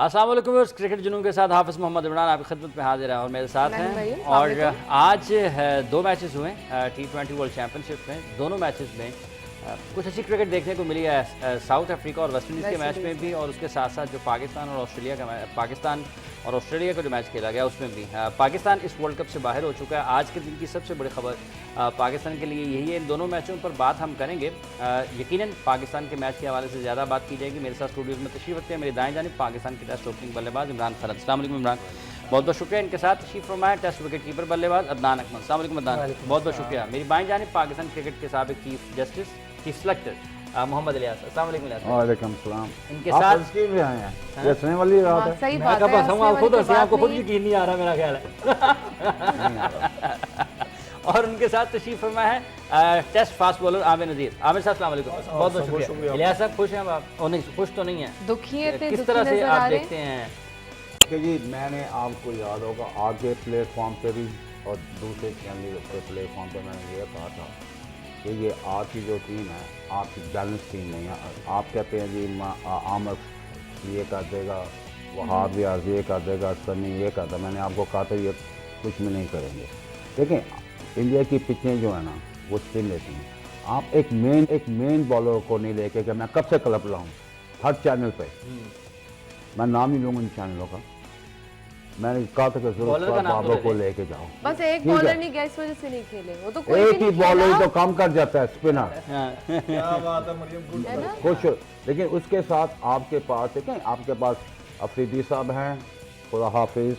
अस्सलाम वालेकुम viewers, cricket जुनून के साथ हाफिज़ मोहम्मद इमरान आपकी खिदमत में हाजिर है और मेरे साथ हैं। और आज दो मैचेस हुए T20 वर्ल्ड चैम्पियनशिप में। दोनों मैचेस में कुछ अच्छी क्रिकेट देखने को मिली है, साउथ अफ्रीका और वेस्ट इंडीज़ के मैच में भी, और उसके साथ साथ जो पाकिस्तान और ऑस्ट्रेलिया का जो मैच खेला गया उसमें भी। पाकिस्तान इस वर्ल्ड कप से बाहर हो चुका है। आज के दिन की सबसे बड़ी खबर पाकिस्तान के लिए यही है। इन दोनों मैचों पर बात हम करेंगे। यकीनन पाकिस्तान के मैच के हवाले से ज़्यादा बात की जाएगी। मेरे साथ स्टूडियोज़ में तशरीफ़ रखते हैं मेरे दाएं जानिब पाकिस्तान के टेस्ट ओपनिंग बल्लेबाज इमरान खरद। अस्सलाम वालेकुम इमरान, बहुत बहुत शुक्रिया। इनके साथ तशरीफ़ फरमाया टेस्ट विकेट कीपर बल्लेबाज अदनान अकमल। अस्सलाम वालेकुम अदनान, बहुत बहुत शुक्रिया। मेरी बाएं जानिब पाकिस्तान क्रिकेट के साबिक़ chief justice, chief selector Mohammad Ilyas. अस्सलाम वालेकुम इलियास। वालेकुम सलाम। इनके साथ स्कीम भी आए हैं, हंसने वाली बात है। सही मैं बात कब है, हंसूंगा, हंसने खुद वाली हंसे, तो आपको बात खुद नहीं यकीन नहीं आ रहा मेरा ख्याल है। और उनके साथ तशरीफ फरमा है टेस्ट फास्ट बॉलर आमिर नज़ीर। आमिर साहब अस्सलाम वालेकुम, बहुत बहुत शुक्रिया। इलियास साहब खुश हैं आप? और नहीं, खुश तो नहीं है, दुखी है, किस तरह से आप देखते हैं? कि जी मैंने आपको याद होगा आगे प्लेटफॉर्म पे भी और दूसरे चैनल के प्लेटफॉर्म पे मैंने ये कहा था कि ये आपकी जो टीम है आपकी बैलेंस टीम नहीं है। आप कहते हैं जी आमर ये कर देगा, वहाब रियाज ये कर देगा, सनी ये कर देगा। मैंने आपको कहा था ये कुछ भी नहीं करेंगे। देखें इंडिया की पिचें जो है ना वो स्पिन लेती हैं। आप एक मेन बॉलर को नहीं लेके कि मैं कब से क्लब लाऊं हर चैनल पे, मैं नाम ही लूँगा इन चैनलों का। मैंने कहा था कि बाबर को लेके जाओ, बस एक बॉलर नहीं गया इस वजह से नहीं खेले, वो तो कोई एक ही बॉलर तो काम कर जाता है स्पिनर। क्या बात है मरियम, है ना? कुछ लेकिन उसके साथ आपके पास देखें, आपके पास अफरीदी साहब हैं, खुदा हाफिज,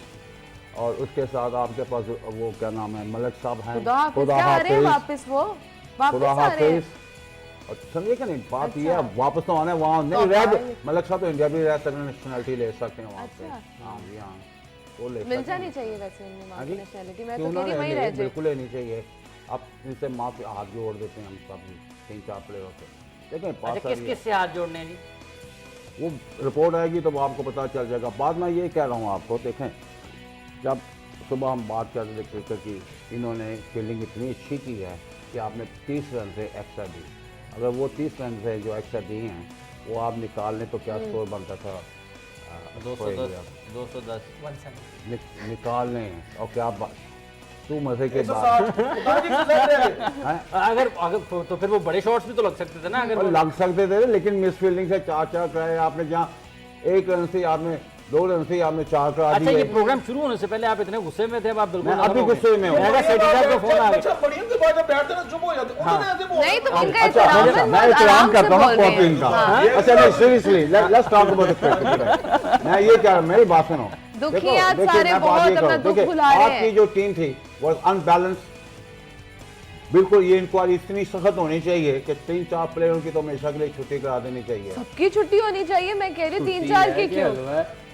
और उसके साथ आपके पास वो क्या नाम है मलिक साहब हैं, खुदा हाफिज, वापस वो खुदा वापस आ रहे हैं। हाफिज। और समझिए कि नहीं बात अच्छा। ये है, वापस तो आने वहाँ नहीं रह मलिक साहब तो इंडिया भी रह सकते, नेशनलिटी ले सकते हैं वहाँ पे। अच्छा। हाँ जी हाँ, वो ले मिल सकते जानी हैं। चाहिए वैसे इनमें हाँ जी? नेशनलिटी। मैं क्यों तो ना कह रही वहीं रह लेनी, जाए। बिल्कुल लेनी चाहिए। अब इनसे माफी हाथ जोड़ देते हैं हम सब 3-4 प्लेयरों से। देखें अच्छा, किस किस से हाथ जोड़ने हैं जी? वो रिपोर्ट आएगी तो आपको पता चल जाएगा। बाद में ये कह रहा हूँ आपको, देखें जब सुबह हम बात कर रहे थे क्रिकेट की, इन्होंने फील्डिंग इतनी अच्छी की है कि आपने 30 रन से एक्स्ट्रा दी। अगर वो 30 रन से जो एक्स्ट्रा दिए हैं वो आप निकाल लें तो क्या स्कोर बनता था? 210 निकाल लें। और क्या तू मजे के बाद अगर तो फिर वो बड़े शॉट्स भी तो लग सकते थे ना। अगर वो लग सकते थे, लेकिन मिस फील्डिंग से 4 कराए आपने, जहाँ 1 रन से आपने 2 रन से आपने 4 करा अच्छा, दिए। ये प्रोग्राम शुरू होने से पहले आप इतने गुस्से में थे, अब आप बिल्कुल मैं अभी गुस्से में हूँ। मेरा सेठी साहब का फोन आ गया। अच्छा मरियम के बाद जब बैठते ना चुप हो जाते, उन्होंने ऐसे बोला। नहीं तो इनका अच्छा एहतराम मैं एहतराम करता हूँ कॉपिंग का। अच्छा नहीं, seriously let's talk about the cricket. मैं ये कह रहा हूँ, मेरी बात सुनो। दुखी आज सारे बहुत अपना दुख भुला रहे हैं। आपकी जो टीम थी वो अनबैलेंस। बिल्कुल ये इंक्वायरी इतनी सख्त होनी चाहिए कि 3-4 प्लेयरों की तो हमेशा के लिए छुट्टी करा देनी चाहिए। सबकी छुट्टी होनी चाहिए। मैं कह रही हूँ 3-4 की क्यों?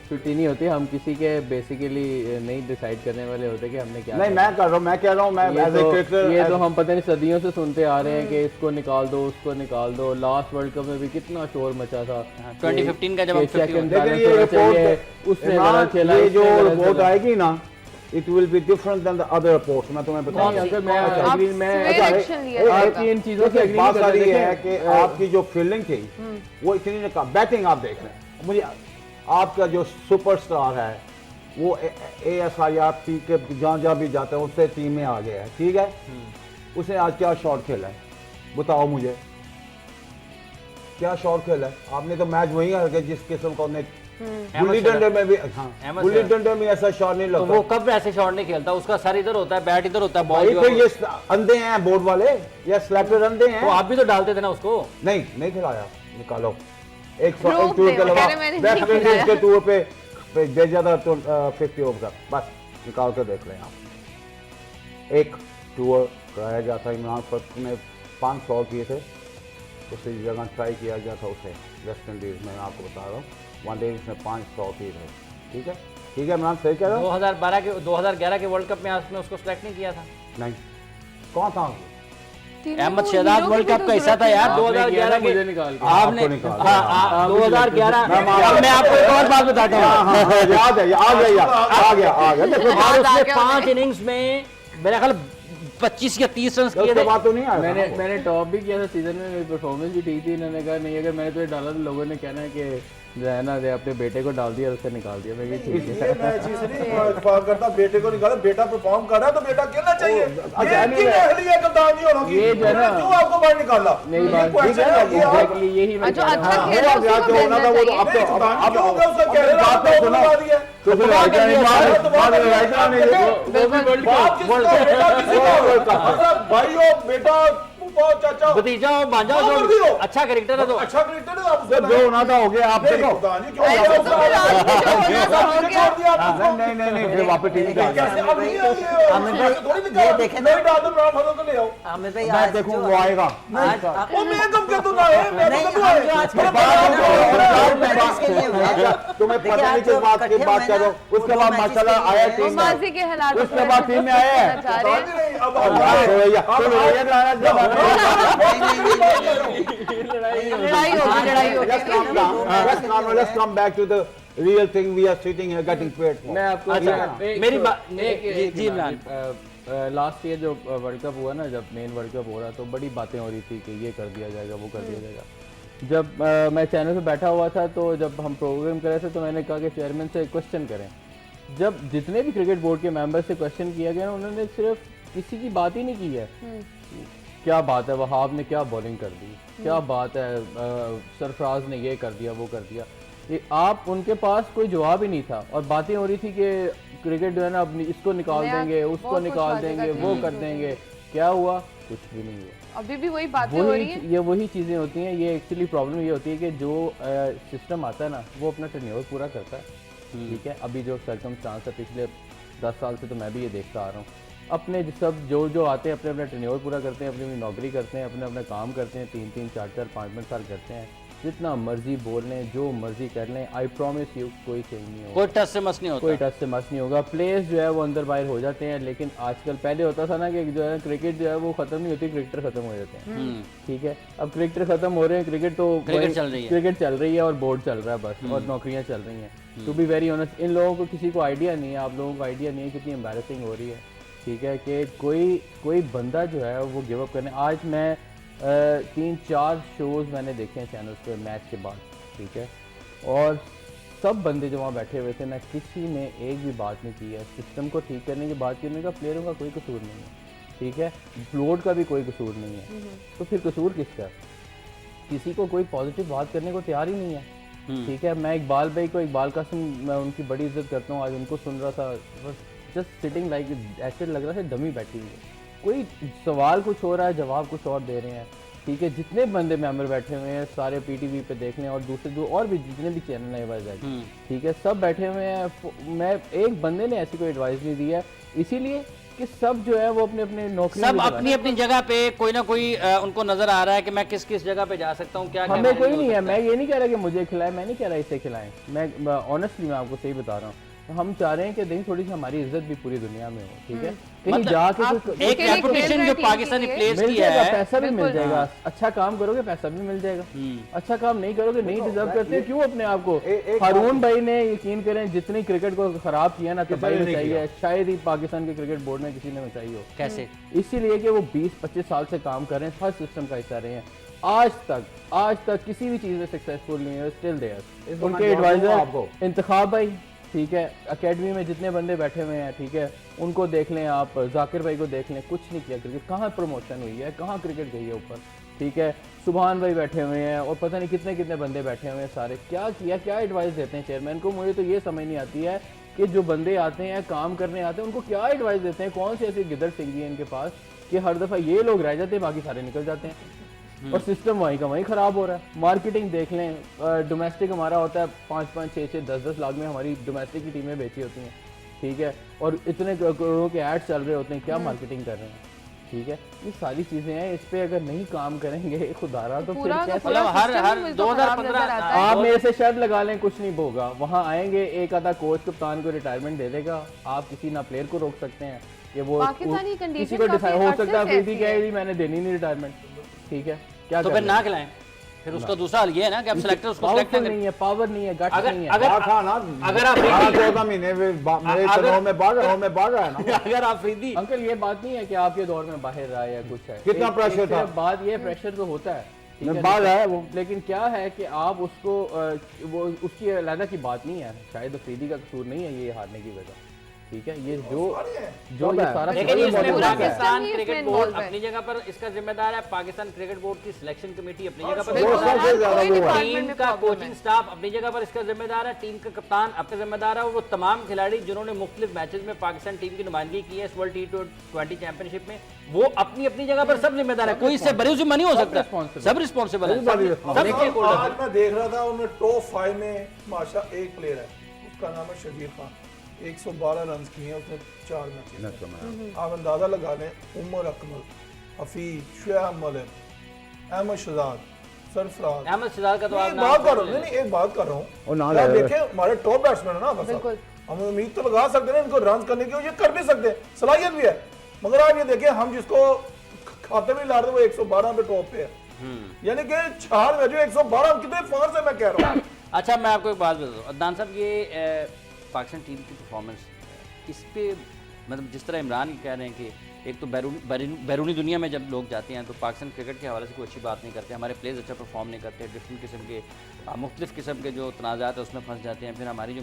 छुट्टी नहीं होती, हम किसी के बेसिकली नहीं डिसाइड करने वाले होते कि हमने क्या नहीं मैं कर रहा हूँ, मैं कह रहा हूँ, मैं एज ए क्रिकेटर ये तो हम पता नहीं सदियों से सुनते आ रहे हैं कि इसको निकाल दो, उसको निकाल दो। लास्ट वर्ल्ड कप में भी कितना शोर मचा था 2015 का जब हम 50 सेकंड लेकिन ये उसने गलत खेला, ये जो इसने गलत रिपोर्ट खेला। आएगी ना, it will be different than the other reports. मैं तुम्हें बता नहीं, अगर मैं आप agree- मैं swear अच्छा, action लिया आपकी इन चीजों से agree बात नहीं सारी करता। है देखें, कि आपकी जो फील्डिंग थी वो इतनी बैटिंग आप देख रहे हैं। मुझे आपका जो सुपरस्टार है वो ASIR के जहाँ भी जाता है उससे टीम में आ गया है, ठीक है। उसने आज क्या शॉट खेला है बताओ मुझे, क्या शॉट खेला है? आपने तो मैच वही हार गया जिस किस्म का उन्हें गुल्ली डंडे में भी, हाँ गुल्ली डंडे में ऐसा शॉट नहीं तो लगता। वो कब ऐसे शॉट नहीं खेलता, उसका सर इधर होता है, बैट इधर होता है, भाई बॉल फिर ये अंधे हैं बोर्ड वाले या सिलेक्टर अंधे हैं। तो आप भी तो डालते थे ना उसको। नहीं खिलाया, निकालो। एक Proof टूर दे, के अलावा कह रहे मैंने वेस्ट नहीं इंडीज खिलाया। के टूर पे भेजा था तो 50 ओवर, बस निकाल के देख लें आप। एक टूर कराया गया था, इमरान फर्स्ट ने 500 किए थे, उसी जगह ट्राई किया गया था उसे वेस्ट इंडीज में। मैं आपको बता रहा हूँ वनडे उसने 500 किए थे, ठीक है इमरान सही कह रहा हूँ। 2011 के वर्ल्ड कप में आपने उसको सेलेक्ट नहीं किया था? नहीं कौन था? अहमद शहजाद वर्ल्ड कप का हिस्सा था यार 2011 के। मुझे निकाल के आपने निकाल 2011 मैं आपको एक और बात बताता हूँ। याद है, आ गया और उसने 5 इनिंग्स में मेरा ख्याल 25 या 30 रन किए थे। बात तो नहीं आया। मैंने टॉप भी किया था सीजन में, मेरी परफॉर्मेंस भी ठीक थी। इन्होंने कहा नहीं अगर मैंने तो डाला तो लोगों ने कहना है कि जो है ना, अपने बेटे को डाल दिया, उससे निकाल दिया। मैं ये ठीक है, इसलिए मैं चीज नहीं इत्तेफाक करता, बेटे को निकाला, बेटा परफॉर्म कर रहा है तो बेटा खेलना चाहिए। ये नहीं, अहलिया कप्तान नहीं होगी, ये जो है ना, क्यों आपको बाहर निकाला? मेरी बात ठीक है, एग्जैक्टली यही मैं जो कह रहा अच्छा हूँ। खेल रहा है उसको भेजना चाहिए। नहीं, कप्तान क्यों होगा? उसका कह रहा है आपको बुला दिया। तो फिर राइटर ने बाप किसका? मतलब भाई हो, बेटा, फूफा, चाचा, भतीजा हो, भांजा हाँ, हो, कर दियो। अच्छा कैरेक्टर है तो अच्छा क्रिकेटर है आप। जो होना था हो गया। आप देखो कप्तान जी क्यों ऐसे तो फिर आज भी जो होना था हो गया। छोड़ दिया आपको? नहीं फिर वापस टीम पे आ गया। कैसे अब नहीं है आमिर भाई, थोड़ी ये दिक्कत देखें नहीं डाल दो, ब्राउन फलो को ले आओ। आमिर भाई मैं आज देखूं जो वो आएगा। वो मैं कब कर दूंगा? मैं नहीं, कब हम जो आज मैच के लिए हुआ है। तुम्हें देखिए, पता नहीं आज किस जो बात की इकट्ठे बात हुए कर रहे हो। ना, उसके वो बाद दो मैचेस माशाल्लाह के लिए आया हुए टीम वो में। माजी के हालात उसके बाद टीम में आया है। चाह रहे हैं। नहीं, अब लड़ाई होगी। Let's come back to the real thing. We are sitting here getting paid for. मैं आपको मेरी बात जी इमरान, लास्ट ईयर जो वर्ल्ड कप हुआ ना, जब मेन वर्ल्ड कप हो रहा तो बड़ी बातें हो रही थी कि ये कर दिया जाएगा, वो कर दिया जाएगा। जब मैं चैनल पे बैठा हुआ था तो जब हम प्रोग्राम कर रहे थे तो मैंने कहा कि चेयरमैन से क्वेश्चन करें। जब जितने भी क्रिकेट बोर्ड के मेंबर से क्वेश्चन किया गया ना, उन्होंने सिर्फ किसी की बात ही नहीं की है। क्या बात है वहाब ने क्या बॉलिंग कर दी, क्या बात है सरफराज ने ये कर दिया, वो कर दिया। ये आप उनके पास कोई जवाब ही नहीं था और बातें हो रही थी कि क्रिकेट जो है ना अपनी इसको निकाल देंगे, उसको निकाल देंगे, वो कर देंगे। क्या हुआ? कुछ भी नहीं हुआ। अभी भी वही बातें हो रही हैं। ये वही चीज़ें होती हैं। ये एक्चुअली प्रॉब्लम ये होती है कि जो सिस्टम आता है ना वो अपना टेन्योर पूरा करता है, ठीक है। अभी जो सर्कमस्टांस है पिछले 10 साल से तो मैं भी ये देखता आ रहा हूँ, अपने सब जो आते हैं अपने अपना टेन्योर पूरा करते हैं, अपनी अपनी नौकरी करते हैं, अपने अपना काम करते हैं, 3-3, 4-4, 5-5 साल करते हैं, जितना मर्जी बोल लें, जो मर्जी कर लें, आई प्रॉमिस यू कोई चेंज नहीं होगा, कोई टच से मस नहीं होता। कोई टच से मस नहीं होगा। प्लेयर्स जो है वो अंदर बाहर हो जाते हैं, लेकिन आजकल पहले होता था ना कि जो है क्रिकेट जो है वो खत्म नहीं होती, क्रिकेटर खत्म हो जाते हैं, ठीक है। अब क्रिकेटर खत्म हो रहे हैं, क्रिकेट चल रही है और बोर्ड चल रहा है बस, और नौकरियां चल रही हैं। टू बी वेरी ऑनेस्ट, इन लोगों को किसी को आइडिया नहीं है, आप लोगों को आइडिया नहीं है कितनी एम्बैरेसिंग हो रही है, ठीक है, कि कोई बंदा जो है वो गिव अप करने। आज मैं 3-4 शोज़ मैंने देखे हैं चैनल्स पे मैच के बाद, ठीक है, और सब बंदे जो वहाँ बैठे हुए थे ना, किसी ने एक भी बात नहीं की है सिस्टम को ठीक करने की, बात करने का। प्लेयरों का कोई कसूर नहीं है, ठीक है, बोर्ड का भी कोई कसूर नहीं है, तो फिर कसूर किसका? किसी को कोई पॉजिटिव बात करने को तैयार ही नहीं है, ठीक है। मैं इकबाल भाई को, इकबाल कासिम, मैं उनकी बड़ी इज्जत करता हूँ, आज उनको सुन रहा था, बस जस्ट सिटिंग लाइक ऐसे लग रहा था डमी बैठी हुई है। कोई सवाल कुछ हो रहा है, जवाब कुछ और दे रहे हैं, ठीक है। जितने बंदे मेंबर बैठे हुए हैं सारे पीटीवी पे देख लें और दूसरे जो और भी जितने भी चैनल हैं वाइज, ठीक है, सब बैठे हुए हैं। मैं एक बंदे ने ऐसी कोई एडवाइस नहीं दी है, इसीलिए कि सब जो है वो अपने अपने नौकरी, सब अपनी अपनी जगह पे कोई ना कोई उनको नजर आ रहा है कि मैं किस किस जगह पे जा सकता हूँ, क्या हमें कोई नहीं है। मैं ये नहीं कह रहा कि मुझे खिलाए, मैं नहीं कह रहा इसे खिलाएं, मैं ऑनेस्टली मैं आपको सही बता रहा हूँ। हम चाह रहे हैं कि देखिए थोड़ी सी हमारी इज्जत भी पूरी दुनिया में हो, ठीक है, कहीं जाके एक रेपुटेशन जो पाकिस्तानी प्लेयर्स मिल की है, जाएगा, पैसा भी मिल जाएगा। अच्छा काम करोगे पैसा भी मिल जाएगा, अच्छा काम नहीं करोगे नहीं डिजर्व करते क्यों अपने आप को। हारून भाई ने यकीन करें जितनी क्रिकेट को खराब किया ना, तबाही मचाई है, शायद ही पाकिस्तान के क्रिकेट बोर्ड में किसी ने मचाई हो। कैसे? इसीलिए कि वो 20-25 साल से काम कर रहे हैं, हर सिस्टम का हिस्सा रहे हैं, आज तक किसी भी चीज में सक्सेसफुल नहीं है, स्टिल देयर। उनके एडवाइजर इंतखाब भाई, ठीक है, एकेडमी में जितने बंदे बैठे हुए हैं, ठीक है, उनको देख लें आप, जाकिर भाई को देख लें, कुछ नहीं किया क्रिकेट, कहाँ प्रमोशन हुई है, कहाँ क्रिकेट गई है ऊपर, ठीक है। सुभान भाई बैठे हुए हैं और पता नहीं कितने कितने बंदे बैठे हुए हैं, सारे क्या किया, क्या एडवाइस देते हैं चेयरमैन को। मुझे तो ये समझ नहीं आती है कि जो बंदे आते हैं काम करने आते हैं उनको क्या एडवाइस देते हैं, कौन सी ऐसी गिदड़ सिंगी है इनके पास कि हर दफ़ा ये लोग रह जाते हैं बाकी सारे निकल जाते हैं, और सिस्टम वहीं का वहीं ख़राब हो रहा है। मार्केटिंग देख लें, डोमेस्टिक हमारा होता है 5-5, 6-6, 10-10 लाख में हमारी डोमेस्टिक की टीमें बेची होती हैं, ठीक है, और इतने करोड़ों के एड्स चल रहे होते हैं, क्या मार्केटिंग कर रहे हैं, ठीक है। ये सारी चीज़ें हैं, इस पर अगर नहीं काम करेंगे खुदारा तो फिर कैसे? हर 2015 आप मेरे से शर्त लगा लें कुछ नहीं होगा, वहाँ आएंगे एक आधा कोच कप्तान को रिटायरमेंट दे देगा, आप किसी ना प्लेयर को रोक सकते हैं कि वो किसी को डिसाइड हो सकता है, अफरीदी कहे मैंने देनी नहीं रिटायरमेंट, ठीक है, क्या तो फिर ना खिलाएं, फिर उसका दूसरा हल ये है ना कि अब सिलेक्टर उसको सिलेक्ट नहीं है, पावर नहीं है, गट्स नहीं है। अगर आप 14 महीने में में भाग रहा है ना। अगर आप अफरीदी, अंकल ये बात नहीं है कि आपके दौर में बाहर रहा या कुछ है, कितना प्रेशर था? बात ये प्रेशर तो होता है, बात है वो। लेकिन क्या है कि आप उसको वो उसकी अलग की बात नहीं है, शायद अफरीदी का कसूर नहीं है ये हारने की वजह, ठीक है। ये जो ये सारा लेकिन इसमें पूरा पाकिस्तान system ही क्रिकेट इसमें बोर्ड involved है। अपनी जगह पर इसका जिम्मेदार है, पाकिस्तान क्रिकेट बोर्ड की सिलेक्शन कमेटी अपनी जगह पर बिल्कुल, जिम्मेदार हर है, कोई department टीम में का problem कोचिंग है। स्टाफ अपनी जगह पर इसका जिम्मेदार है, टीम का कप्तान आपका जिम्मेदार है, और वो तमाम खिलाड़ी जिन्होंने मुख्तलिफ मैचेस में पाकिस्तान टीम की नुमाइंदगी की है इस वर्ल्ड T20 चैंपियनशिप में, वो अपनी अपनी जगह पर सब जिम्मेदार है, कोई इससे बरी जिम्मा नहीं हो सकता, सब रिस्पॉन्सिबल है, सब stakeholder आज हैं। मैं देख रहा था उन्हें टॉप 5 में माशा एक प्लेयर है, उसका नाम है शबीर खान, 112 रन किए हैं उसने 4 मैचेस। आप अंदाजा लगा लें, उमर अकमल, हफीज, शुएब मलिक, अहमद शहजाद, सरफराज, अहमद शहजाद का तो आप एक नाम बात कर रहा ले हूँ, लें। नहीं एक बात कर रहा और ना हूँ, ले आप रहे। देखें हमारे टॉप बैट्समैन है ना बस, बिल्कुल। हम उम्मीद तो लगा सकते हैं इनको रन करने की, और ये कर भी सकते हैं, सलाहियत भी है, मगर आप ये देखें हम जिसको खाते में ला रहे थे वो 112 पे टॉप पे है, यानी कि 4 मैचों 112 कितने फार से मैं कह रहा हूँ। अच्छा मैं आपको एक बात बता दूं, अदनान साहब, ये पाकिस्तान टीम की परफॉर्मेंस इस पे मतलब जिस तरह इमरान कह रहे हैं कि एक तो बैरूनी दुनिया में जब लोग जाते हैं तो पाकिस्तान क्रिकेट के हवाले से कोई अच्छी बात नहीं करते, हमारे प्लेयर्स अच्छा परफॉर्म नहीं करते, डिफरेंट किस्म के मुख्तलिफ किस्म के जो तनाज़ात है उसमें फंस जाते हैं, फिर हमारी जो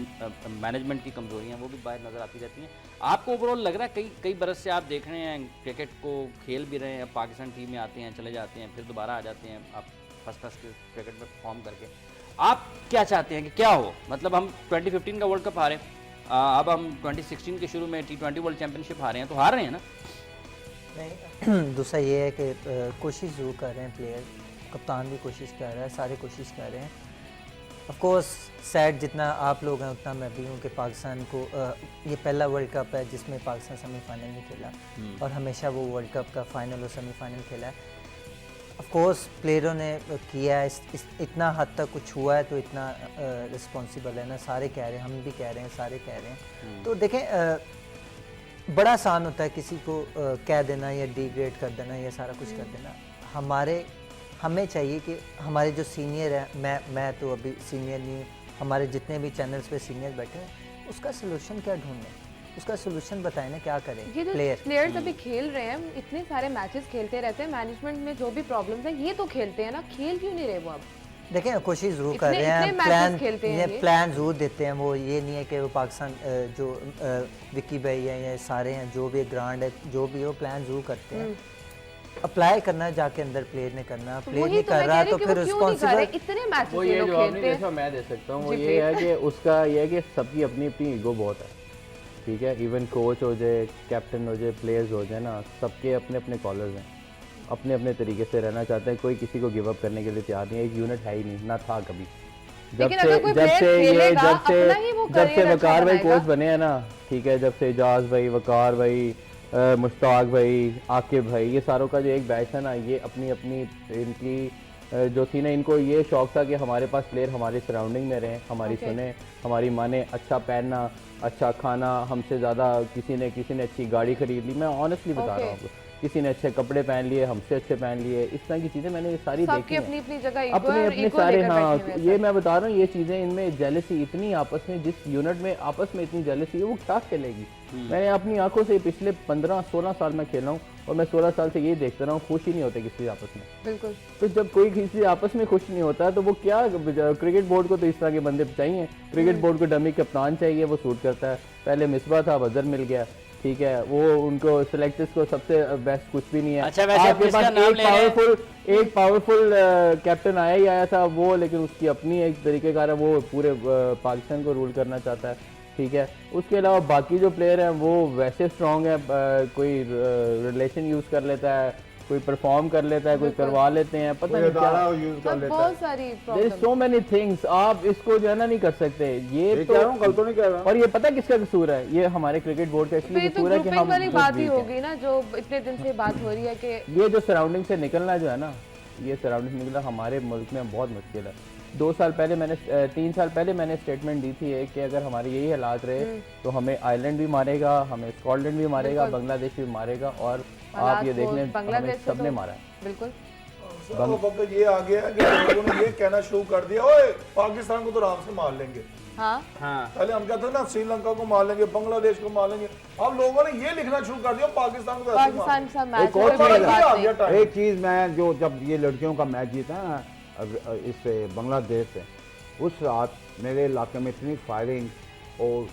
मैनेजमेंट की कमजोरियाँ हैं वो भी बाहर नज़र आती रहती हैं। आपको ओवरऑल लग रहा है कई बरस से आप देख रहे हैं क्रिकेट को, खेल भी रहे हैं, पाकिस्तान टीम में आते हैं, चले जाते हैं, फिर दोबारा आ जाते हैं आप फर्स्ट क्लास क्रिकेट में परफॉर्म करके, आप क्या चाहते हैं कि क्या हो? मतलब हम 2015 का वर्ल्ड कप हारे, अब हम 2016 के शुरू में T20 वर्ल्ड चैंपियनशिप हारे हैं, तो हार रहे हैं ना? नहीं, दूसरा ये है कि कोशिश ज़रूर कर रहे हैं प्लेयर, कप्तान भी कोशिश कर रहा है, सारे कोशिश कर रहे हैं। ऑफ कोर्स सैड जितना आप लोग हैं उतना मैं भी हूँ कि पाकिस्तान को ये पहला वर्ल्ड कप है जिसमें पाकिस्तान सेमीफाइनल नहीं खेला, और हमेशा वो वर्ल्ड कप का फाइनल और सेमीफाइनल खेला है। ऑफ कोर्स प्लेयरों ने किया है, इतना हद तक कुछ हुआ है तो इतना रिस्पॉन्सिबल है ना, सारे कह रहे हैं, हम भी कह रहे हैं, सारे कह रहे हैं। तो देखें बड़ा आसान होता है किसी को कह देना या डिग्रेड कर देना या सारा कुछ कर देना। हमें चाहिए कि हमारे जो सीनियर हैं, मैं तो अभी सीनियर नहीं हूँ, हमारे जितने भी चैनल्स पे सीनियर बैठे हैं, उसका सलूशन क्या ढूंढें, उसका सलूशन बताएं ना, क्या करें। ये जो प्लेयर प्लेयर्स अभी खेल रहे हैं, इतने सारे मैचेस खेलते रहते हैं, मैनेजमेंट में जो भी प्रॉब्लम्स हैं ये तो खेलते हैं ना, खेल क्यों नहीं रहे वो? अब देखें कोशिश ज़रूर कर इतने- रहे हैं, इतने मैचेस खेलते हैं ये। प्लान ज़रूर देते हैं, वो ये नहीं है कि वो पाकिस्तान जो विक्की भाई हैं या सारे हैं, जो भी ग्रांड है, जो भी वो प्लान ज़रूर करते हैं। अप्लाई करना है जाके अंदर प्लेयर ने करना, प्लेयर वही नहीं तो मैं कर कह रहा रही तो हूँ कि फिर वो क्यों नहीं कर रहे? रिस्पॉन्सिबल इतने मैचेस वो ये ये लोग जवाब खेलते नहीं हैं। जैसा मैं दे सकता हूँ, वो जी, ये है कि उसका ये है कि सबकी अपनी अपनी ईगो बहुत है, ठीक है। इवन कोच हो जाए, कैप्टन हो जाए, प्लेयर्स हो जाए ना, सबके अपने अपने कॉलर्स हैं, अपने अपने तरीके से रहना चाहते हैं, कोई किसी को गिव अप करने के लिए तैयार नहीं है। एक यूनिट है ही नहीं, ना था कभी। लेकिन अगर कोई player खेलेगा, अपना ही वो जब career से अच्छा वकार भाई बनाएगा। कोच बने हैं ना, ठीक है, जब से एजाज भाई, वकार भाई, मुश्ताक भाई, आकिब भाई, ये सारों का जो एक बैच है ना, ये अपनी अपनी इनकी जो थी ना, इनको ये शौक था कि हमारे पास प्लेयर हमारे सराउंडिंग में रहें, हमारी सुने, हमारी माने, अच्छा पहनना, अच्छा खाना, हमसे ज़्यादा किसी ने अच्छी गाड़ी खरीद ली, मैं ऑनेस्टली बता रहा हूँ आपको, किसी ने अच्छे कपड़े पहन लिए, हमसे अच्छे पहन लिए, इस तरह की चीज़ें मैंने ये सारी देखी सबकी हैं। अपनी अपनी जगह ईगो अपने है और अपने ईगो सारे, लेकर हाँ, बैठे हुए हैं ये सब। मैं बता रहा हूँ, ये चीज़ें इनमें जेलसी इतनी आपस में, जिस यूनिट में आपस में इतनी जेलसी है वो क्या खेलेगी। मैंने अपनी आंखों से पिछले 15-16 साल में खेला हूँ, और मैं 16 साल से ये देखता रहा हूँ, खुश ही नहीं होते किसी आपस में। बिल्कुल। तो जब कोई किसी आपस में खुश नहीं होता तो वो क्या, क्रिकेट बोर्ड को तो इस तरह के बंदे चाहिए, क्रिकेट बोर्ड को डमी कप्तान चाहिए, वो सूट करता है। पहले मिसबा था, अजहर मिल गया, ठीक है, वो उनको सिलेक्टर्स को सबसे बेस्ट कुछ भी नहीं है। अच्छा, वैसे आपके किसका पास नाम ले रहे हैं? एक पावरफुल कैप्टन आया ही आया था वो, लेकिन उसकी अपनी एक तरीके कार है, वो पूरे पाकिस्तान को रूल करना चाहता है, ठीक है। उसके अलावा बाकी जो प्लेयर हैं वो वैसे स्ट्रांग है, कोई रिलेशन यूज कर लेता है, कोई परफॉर्म कर लेता है, कोई करवा लेते हैं, पता नहीं क्या, यूज कर अब लेता बहुत सारी there is problem. So many things, आप इसको जो है ना नहीं कर सकते। ये है। तो कह रहा हूँ, कल तो नहीं कह रहा। और ये पता किसका कसूर है? ये हमारे क्रिकेट बोर्ड का इसलिए फिर तो कसूर है कि ग्रुपिंग हम वाली खुद बात ही weak हैं। होगी ना, जो इतने दिन से बात हो रही है कि ये जो सराउंडिंग से निकलना जो है ना, ये सराउंडिंग से निकलना हमारे मुल्क में बहुत मुश्किल है। 3 साल पहले मैंने स्टेटमेंट दी थी कि अगर हमारे यही हालात रहे तो हमें आयरलैंड भी मारेगा, हमें स्कॉटलैंड भी मारेगा, बांग्लादेश भी मारेगा, और आप ये देख लें हमें सबने मारा है। बिल्कुल। वो वक्त ये आ गया है कि लोगों ने ये कहना शुरू कर दिया, ओए पाकिस्तान को तो आराम से मार लेंगे। हाँ पहले हम कहते थे ना श्रीलंका को मार लेंगे, बांग्लादेश को मार लेंगे, अब लोगों ने ये लिखना शुरू कर दिया पाकिस्तान को ऐसे मार पाकिस्तान लेंगे। सा मैच एक और है, कोई चीज़ बात आ नहीं। गया टाइम। एक चीज़ मैं जो जब ये लड़कियों का मैच जीता ना इससे बांग्लादेश से, उस रात मेरे इलाके में इतनी फायरिंग और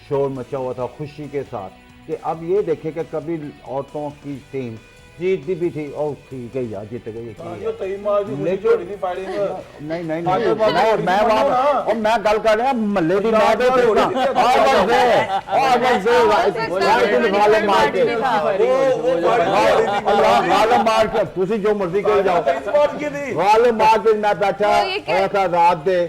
शोर मचा हुआ था खुशी के साथ कि अब ये देखे कि कभी औरतों की टीम जीतती भी थी और ठीक है यार जीत गई जो तईम आज भी मुझे छोड़ी थी फायरिंग नहीं नहीं आगे नहीं बात मैं थोड़ी मैं सी वहाँ मानो ना। और मैं गल कर रहा महल्ले की मैं बात थोड़ी सी है। मार के तुसी जो मर्जी कर जाओ इस बात की थी वाले मार के मैं बैठा तो ये क्या- ऐसा रात दे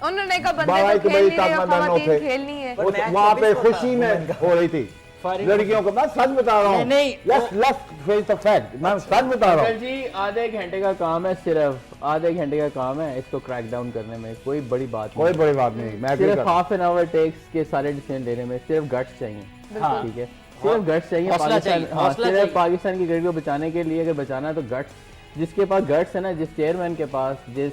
उन्होंने कहा 12 बंदे तो बजे खेल नहीं तक रहे, मैं खवातीन थे। खेलनी है। वहाँ पे खुशी में हो रही थी लड़कियों को। मैं सच बता रहा हूँ, नहीं, लेट्स फेस द फैक्ट, मैं सच बता रहा अंकल हूँ। जी आधे घंटे का काम है, सिर्फ आधे घंटे का काम है इसको क्रैक डाउन करने में, कोई बड़ी बात कोई नहीं। बड़ी बात नहीं, मैं agree सिर्फ करता हूँ। हाफ एन आवर टेक्स के सारे डिसीजन लेने में सिर्फ गट्स चाहिए, ठीक है, सिर्फ गट्स चाहिए। हौसला पाकिस्तान चाहिए, हाँ, हौसला सिर्फ चाहिए। पाकिस्तान की क्रिकेट को बचाने के लिए अगर बचाना है तो गट्स, जिसके पास गट्स है ना, जिस चेयरमैन के पास, जिस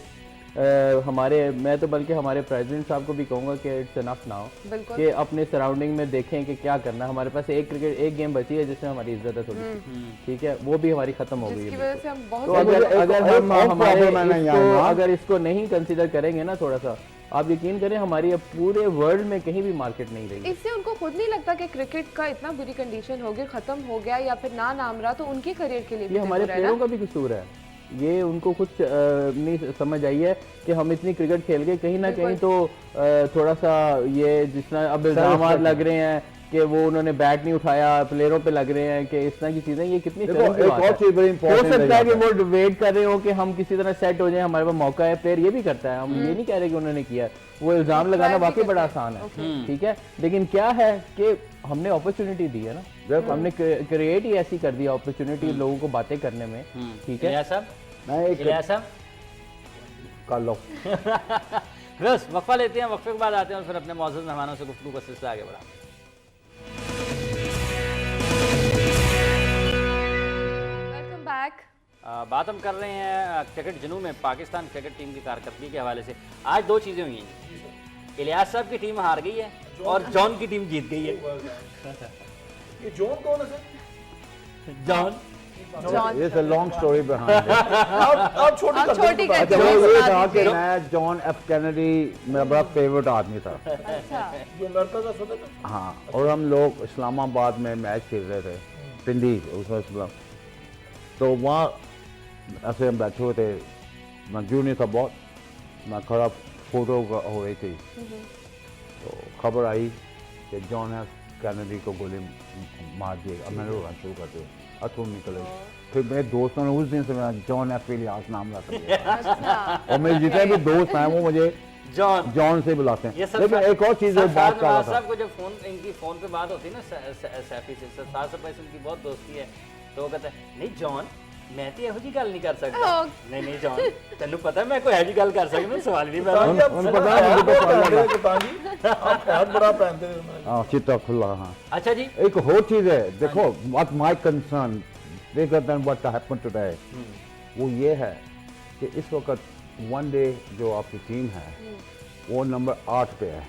हमारे, मैं तो बल्कि हमारे प्रेसिडेंट साहब को भी कहूंगा कि इट्स एनफ नाउ बिल्कुल। कि अपने सराउंडिंग में देखें कि क्या करना है। हमारे पास एक गेम बची है जिसमें हमारी इज्जत है थोड़ी सी, ठीक है, वो भी हमारी खत्म हो गई जिसकी है। वजह से हम बहुत तो सारे- अगर एक हम और हमारे problem है ना यहाँ इसको, ना। अगर इसको नहीं कंसीडर करेंगे ना थोड़ा सा, आप यकीन करें हमारी अब पूरे वर्ल्ड में कहीं भी मार्केट नहीं रही। इससे उनको खुद नहीं लगता कि क्रिकेट का इतना बुरी कंडीशन हो गई, खत्म हो गया या फिर ना नाम रहा, तो उनके करियर के लिए भी ये हमारे बुरा है ना। प्लेयरों का भी कसूर है, ये उनको कुछ नहीं समझ आई है कि हम इतनी क्रिकेट खेल गए, कहीं ना कहीं तो थोड़ा सा ये जिस तरह अब इल्जाम लग रहे हैं कि वो उन्होंने बैट नहीं उठाया, प्लेयरों पे लग रहे हैं कि इस तरह की चीजें, ये कितनी देखो, शर्म की एक बात और है। चीज बड़ी हो important सकता है कि है। वो वेट कर रहे हो कि हम किसी तरह सेट हो जाए, हमारे पास मौका है, प्लेयर ये भी करता है, हम ये नहीं कह रहे कि उन्होंने किया है। वो इल्जाम लगाना वाकई बड़ा आसान है, ठीक है, लेकिन क्या है कि हमने अपॉर्चुनिटी दी है ना, हमने क्रिएट ही ऐसी कर दिया अपॉर्चुनिटी लोगों को बातें करने में, ठीक है। इलियास साहब, मैं एक इलियास साहब कर लो बस वक्फा लेते हैं, वक्फे के बाद आते हैं और फिर अपने मौजूद मेहमानों से गुफ्तगू का सिलसिला आगे बढ़ा। Welcome back. बात हम कर रहे हैं क्रिकेट जनू में पाकिस्तान क्रिकेट टीम की कारकर्दगी के हवाले से। आज दो चीज़ें हुई हैं, इलियास साहब की टीम हार गई है और जॉन की टीम जीत गई है। ये जोन कौन है sir? John John it's a long story behind आप छोटी कर दो, छोटी बता करके दो। अच्छा, वो वो ये सुना था कि दीजिए। मैं जॉन एफ कैनेडी मेरा बड़ा फेवरेट आदमी था। अच्छा, जो अमेरिका का सदर था। हाँ, और हम लोग इस्लामाबाद में मैच खेल रहे थे, पिंडी उसमें, तो वहाँ ऐसे हम बैठे हुए थे, मैं जूनियर था बहुत, मैं खड़ा फोटो हो रही थी, तो खबर आई कि जॉन एफ कैनेडी को गोली मार दिए। अब मैंने रोना शुरू कर दिया, अथरू निकले। फिर मेरे दोस्तों ने उस दिन से मेरा जॉन एफ इलियास नाम रख दिया अच्छा। और मेरे जितने भी दोस्त हैं वो मुझे जॉन जॉन से बुलाते ये हैं। लेकिन एक और चीज़ बात कर रहा था, साहब को जब फोन इनकी फोन पे बात होती है ना सैफी से, सरफराज साहब से इनकी बहुत दोस्ती है, तो वो कहता है नहीं जॉन मैं तो यहो जी गल नहीं कर सकता। नहीं नहीं जॉन तेन पता मैं कोई जी गल कर सकता, सवाल नहीं पैदा ताजी आप उनको सदर पता है, मुझे तो पहनते पता थे, ताजी आप हैट बड़ा पहनते थे। हाँ चिट्टा खुला। हाँ, अच्छा जी, एक और चीज़ है, देखो व्हाट माय कंसर्न देकर देन व्हाट हैपन टुडे, वो ये है कि इस वक्त वन डे जो आपकी टीम है वो नंबर 8 पे है,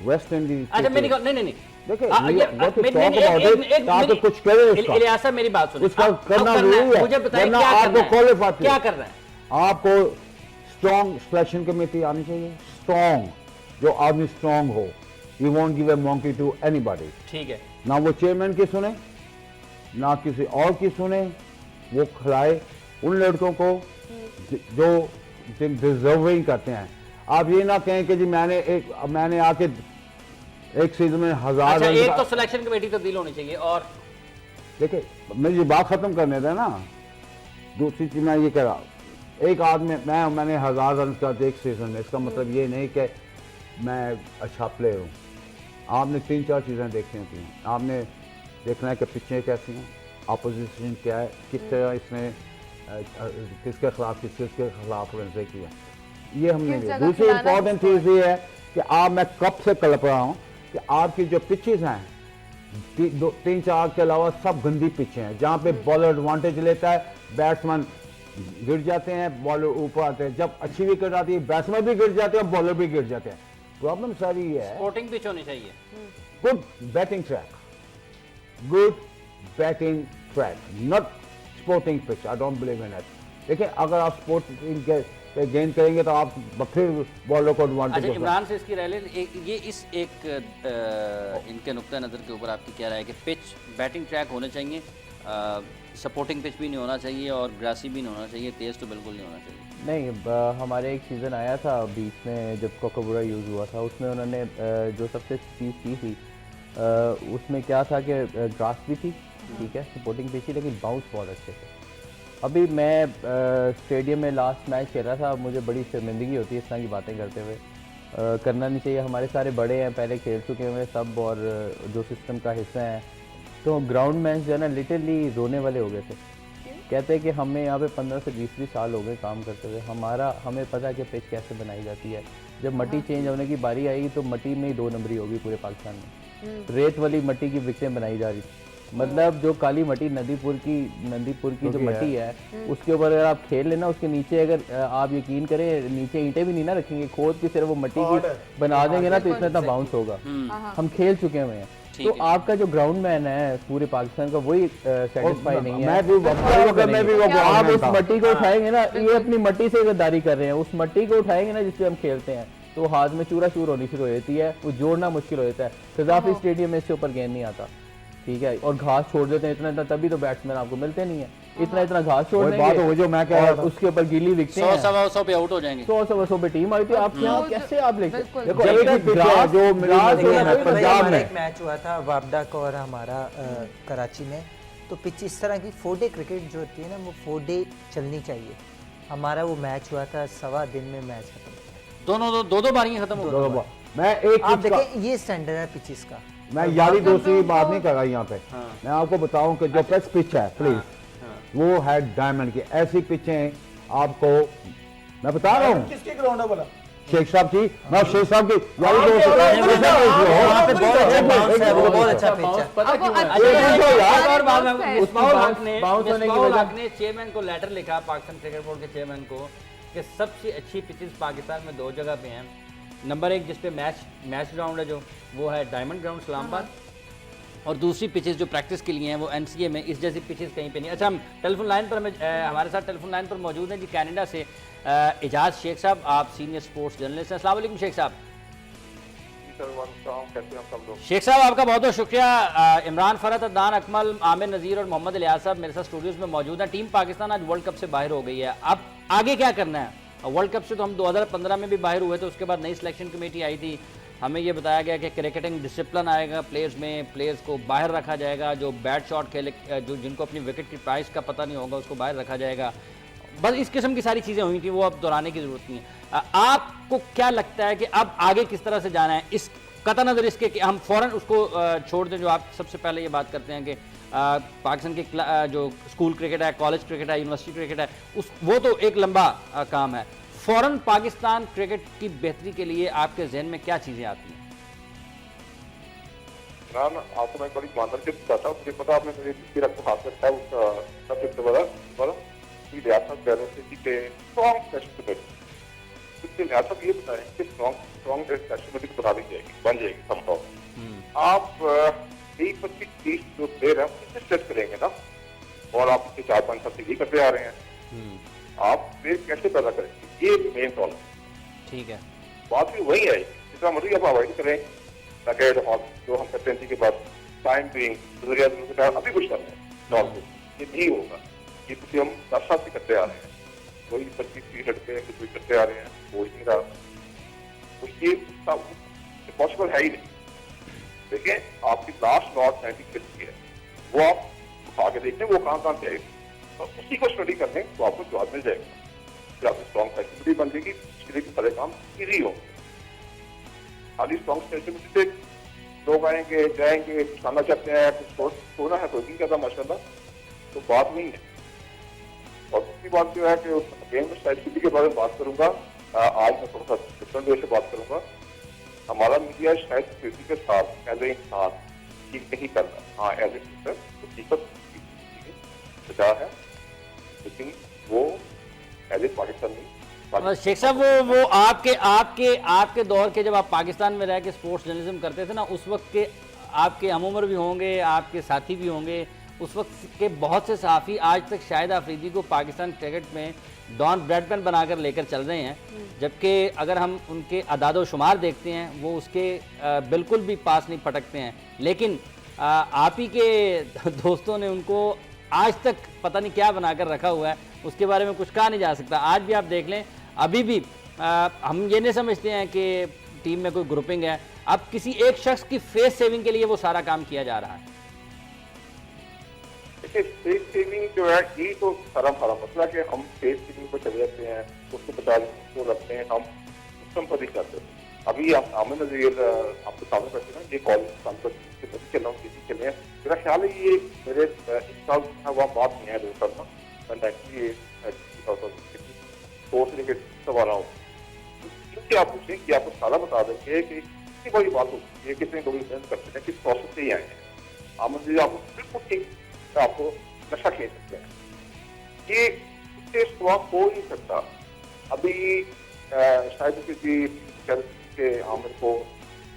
वेस्ट इंडीज। अच्छा मेरी नहीं नहीं नहीं देखिए, आ, ये- what to मेरी- talk मेरी- about एक- it, एक- ताकि मेरी- कुछ करे उसका। इलियास साहब मेरी बात सुनिए, उसका अब करना करना जरूरी है, मुझे बताइए वरना क्या आपको करना है? qualify किया। क्या करना है? आपको स्ट्रॉन्ग सिलेक्शन कमेटी आनी चाहिए, स्ट्रॉन्ग, जो आदमी स्ट्रॉन्ग हो, you won't give a monkey to anybody. ठीक है, ना वो चेयरमैन की सुने ना किसी और की सुने, वो खिलाए उन लड़कों को जो डिजर्विंग करते हैं। आप ये ना कहें कि जी मैंने आके एक सीजन में 1000 अच्छा रन एक का- तो सिलेक्शन कमेटी तब्दील होनी चाहिए और देखिए मेरी ये बात खत्म करने दें ना। दूसरी चीज मैं ये कह रहा हूँ, एक आदमी मैंने 1000 रन का एक सीजन में, इसका मतलब ये नहीं कि मैं अच्छा प्लेयर हूँ। आपने 3-4 चीज़ें देखनी होती हैं। आपने देखना है कि पिचें कैसी हैं, अपोजिशन क्या है, किस तरह इसने किसके खिलाफ रन किया, ये हमने किस लिया। जगह दूसरी खिलाना इंपॉर्टेंट किसको चीज़ ये है कि मैं कब से कल्प रहा हूँ कि आपकी जो पिचेस हैं 3-4 के अलावा सब गंदी पिचें हैं, जहाँ पे बॉलर एडवांटेज लेता है, बैट्समैन गिर जाते हैं, बॉलर ऊपर आते हैं, जब अच्छी विकेट आती है बैट्समैन भी गिर जाते हैं, बॉलर भी गिर जाते हैं। प्रॉब्लम सारी ये है, स्पोर्टिंग पिच होनी चाहिए। Good batting track, good batting track, not sporting pitch. I don't believe in it. देखिए अगर आप स्पोर्टिंग पे गेंद करेंगे तो आप फिर बॉलर को एडवांटेज। अच्छा, इमरान से इसकी राय ले, ये इस एक इनके नुक्ता नज़र के ऊपर आपकी क्या राय है कि पिच बैटिंग ट्रैक होने चाहिए, सपोर्टिंग पिच भी नहीं होना चाहिए और ग्रासी भी नहीं होना चाहिए, तेज़ तो बिल्कुल नहीं होना चाहिए? नहीं, हमारे एक सीज़न आया था बीच में जब कोकोबुरा यूज़ हुआ था, उसमें उन्होंने जो सबसे चीज़ की थी उसमें क्या था कि ग्रास भी थी, ठीक है, सपोर्टिंग पिच थी, लेकिन बाउंस बहुत अच्छे थे। अभी मैं स्टेडियम में लास्ट मैच खेल रहा था, मुझे बड़ी शर्मिंदगी होती है इस तरह की बातें करते हुए। करना नहीं चाहिए, हमारे सारे बड़े हैं, पहले खेल चुके हुए सब और जो सिस्टम का हिस्सा है, तो ग्राउंड मैच जो है ना लिटरली रोने वाले हो गए थे। कहते हैं कि हमें यहाँ पे 15 से 20 साल हो गए काम करते हुए, हमें पता है कि पिच कैसे बनाई जाती है। जब मट्टी चेंज होने की बारी आई तो मट्टी में ही 2 नंबरी होगी पूरे पाकिस्तान में। रेत वाली मट्टी की विकेटें बनाई जा रही थी, मतलब जो काली मट्टी नंदीपुर की जो मट्टी है उसके ऊपर अगर आप खेल लेना, उसके नीचे अगर आप यकीन करें नीचे ईंटें भी नहीं ना रखेंगे, खोद के सिर्फ वो मट्टी की बना देंगे ना तो इतना बाउंस होगा। हम खेल चुके हुए हैं, तो आपका जो ग्राउंड मैन है पूरे पाकिस्तान का वही सेटिस्फाई नहीं है। आप उस मट्टी को उठाएंगे ना, ये अपनी मट्टी से गद्दारी कर रहे हैं, उस मट्टी को उठाएंगे ना जिससे हम खेलते हैं तो हाथ में चूरा चूर होनी शुरू हो जाती है, वो जोड़ना मुश्किल हो जाता है। कज़ाफी स्टेडियम में इससे ऊपर गेंद नहीं आता, ठीक है, और घास छोड़ देते हैं इतना, तभी तो बैट्समैन आपको मिलते नहीं है। इतना घास छोड़ देंगे जो मैं कह रहा था, उसके ऊपर गीली विकेटें 100 पे आउट हो जाएंगे, 100 पे टीम आई थी आपके यहाँ, कैसे आप लेके देखो एक मैच हुआ था वापडा और हमारा कराची में, तो पिच इस तरह की 4 डे क्रिकेट जो होती है ना, वो 4 डे चलनी चाहिए। हमारा वो मैच हुआ था 1.25 दिन में मैच खत्म, दो बारियां खत्म हो गई। मैं एक आप देखें ये स्टैंडर्ड है पिचिस का। मैं यारी दोस्ती की बात नहीं कर रहा यहाँ पे, मैं आपको बताऊं कि जो पेस पिच है प्लीज वो है डायमंड की। ऐसी पिचें आपको मैं बता रहा हूँ, किसके ग्राउंड है बोला शेख साहब की, मैं शेख साहब की यारी दोस्ती बहुत अच्छा पिच है। ने चेयरमैन को लेटर लिखा, पाकिस्तान क्रिकेट बोर्ड के चेयरमैन को, कि सबसे अच्छी पिचेस पाकिस्तान में 2 जगह पे हैं। नंबर 1 जिस पे मैच ग्राउंड है जो वो है डायमंड ग्राउंड इस्लामाबाद, और दूसरी पिचेस जो प्रैक्टिस के लिए हैं वो एनसीए में, इस जैसी पिचेस कहीं पे नहीं। अच्छा, हम टेलीफोन लाइन पर हमारे साथ टेलीफोन लाइन पर मौजूद हैं जी कनाडा से एजाज शेख साहब, आप सीनियर स्पोर्ट्स जर्नलिस्ट हैं। अस्सलाम वालेकुम शेख साहब। शेख साहब आपका बहुत बहुत शुक्रिया। इमरान फरहत, अदनान अकमल, आमिर नज़ीर और मोहम्मद इलियास साहब मेरे साथ स्टूडियोज़ में मौजूद हैं। टीम पाकिस्तान आज वर्ल्ड कप से बाहर हो गई है, अब आगे क्या करना है? वर्ल्ड कप से तो हम 2015 में भी बाहर हुए थे, उसके बाद नई सिलेक्शन कमेटी आई थी, हमें ये बताया गया कि क्रिकेटिंग डिसिप्लिन आएगा प्लेयर्स में, प्लेयर्स को बाहर रखा जाएगा, जो बैट शॉट खेले, जो जिनको अपनी विकेट की प्राइस का पता नहीं होगा उसको बाहर रखा जाएगा। बस इस किस्म की सारी चीज़ें हुई थी, वो अब दोहराने की ज़रूरत नहीं है। आपको क्या लगता है कि अब आगे किस तरह से जाना है, इस कतई नज़र इसके कि हम फ़ौरन उसको छोड़ दें, जो आप सबसे पहले ये बात करते हैं कि पाकिस्तान की जो स्कूल क्रिकेट है, कॉलेज क्रिकेट है, यूनिवर्सिटी क्रिकेट है, वो तो एक लंबा काम है, फ़ौरन पाकिस्तान क्रिकेट की बेहतरी के लिए आपके जहन में क्या चीज़ें आती हैं? आपको मैं बड़ी ईमानदार से बताता हूँ, मुझे पता आपने मुझे फिर आपको हाथ रखा है उसका सबसे बड़ा रियासत बैलेंस पे स्ट्रॉन्ग टेस्ट कमेटी, उसके रियासत ये बताएं कि स्ट्रॉन्ग टेस्ट कमेटी बना दी जाएगी, बन जाएगी संभव। आप 20-25-30 जो प्लेयर है उनसे सेट करेंगे ना, और आप उसके 4-5 साल से ये करते आ रहे हैं, आप प्लेयर कैसे पैदा करेंगे, ये मेन प्रॉब्लम। ठीक है, बात भी वही है, जितना मर्जी आप अवॉइड करें जो हम करते हैं के बाद टाइम बिंग अभी कुछ करना है, ये नहीं होगा। ये कुछ हम 10 साल से करते आ रहे हैं, कोई 25-30 लड़के कुछ भी करते आ रहे हैं, हो ही नहीं रहा, तो ये पॉसिबल है ही नहीं। देखिए आपकी लास्ट नॉट 96 की है, वो आप आगे देखते हैं वो कहाँ से आएगी, तो उसी को स्टडी कर लें तो आपको जवाब मिल जाएगा। फिर आपकी स्ट्रॉन्ग फैसिलिटी बन जाएगी, उसके लिए सारे काम ईजी हो। खाली स्ट्रॉन्ग फैसिलिटी से लोग आएंगे जाएंगे, कुछ खाना चाहते हैं, कुछ सोना है, कोई नहीं कहता माशाल्लाह, तो बात नहीं है। और दूसरी बात जो है कि गेम स्ट्रेटजी के बारे में बात करूंगा, आज मैं थोड़ा सा डिफरेंट वे से बात करूंगा। हमारा मीडिया शायद सिक्योरिटी के साथ एज ए इंसान ठीक नहीं कर रहा, हाँ एज ए टीचर तो टीचर बचा है, लेकिन वो एज ए पाकिस्तानी शेख साहब वो आपके दौर के जब आप पाकिस्तान में रह के स्पोर्ट्स जर्नलिज्म करते थे ना, उस वक्त के आपके हम उम्र भी होंगे, आपके साथी भी होंगे, उस वक्त के बहुत से सहाफ़ी आज तक शाहिद आफरीदी को पाकिस्तान क्रिकेट में डॉन ब्रैडमैन बनाकर लेकर चल रहे हैं, जबकि अगर हम उनके अदादो शुमार देखते हैं वो उसके बिल्कुल भी पास नहीं पटकते हैं। लेकिन आप ही के दोस्तों ने उनको आज तक पता नहीं क्या बनाकर रखा हुआ है, उसके बारे में कुछ कहा नहीं जा सकता। आज भी आप देख लें, अभी भी हम ये नहीं समझते हैं कि टीम में कोई ग्रुपिंग है, अब किसी एक शख्स की फेस सेविंग के लिए वो सारा काम किया जा रहा है। देखिए फेस सेविंग जो है ये तो सारा मसला कि हम फेस सेविंग पर चले जाते हैं, उसको बचा को रखते हैं, हम सिस्टम पर नहीं करते। अभी आप आमिर नज़ीर आपके सामने बैठे हैं, ये कॉल चल रहा हूँ चल रहे हैं, मेरा ख्याल है ये मेरे इस साल वह बात नहीं है 2 साल में, मैं सवाल रहा हूँ क्योंकि आप पूछें कि आपको सारा बता देंगे कि कितनी बड़ी बात होती है, कितने लोग इन्वेस्ट करते हैं, किस प्रोसेस से ही आए हैं। आमिर नज़ीर आपको बिल्कुल ठीक आपको नशा खेल सकते हैं, ये इससे सिवा हो नहीं सकता। अभी शायद किसी के आमिर को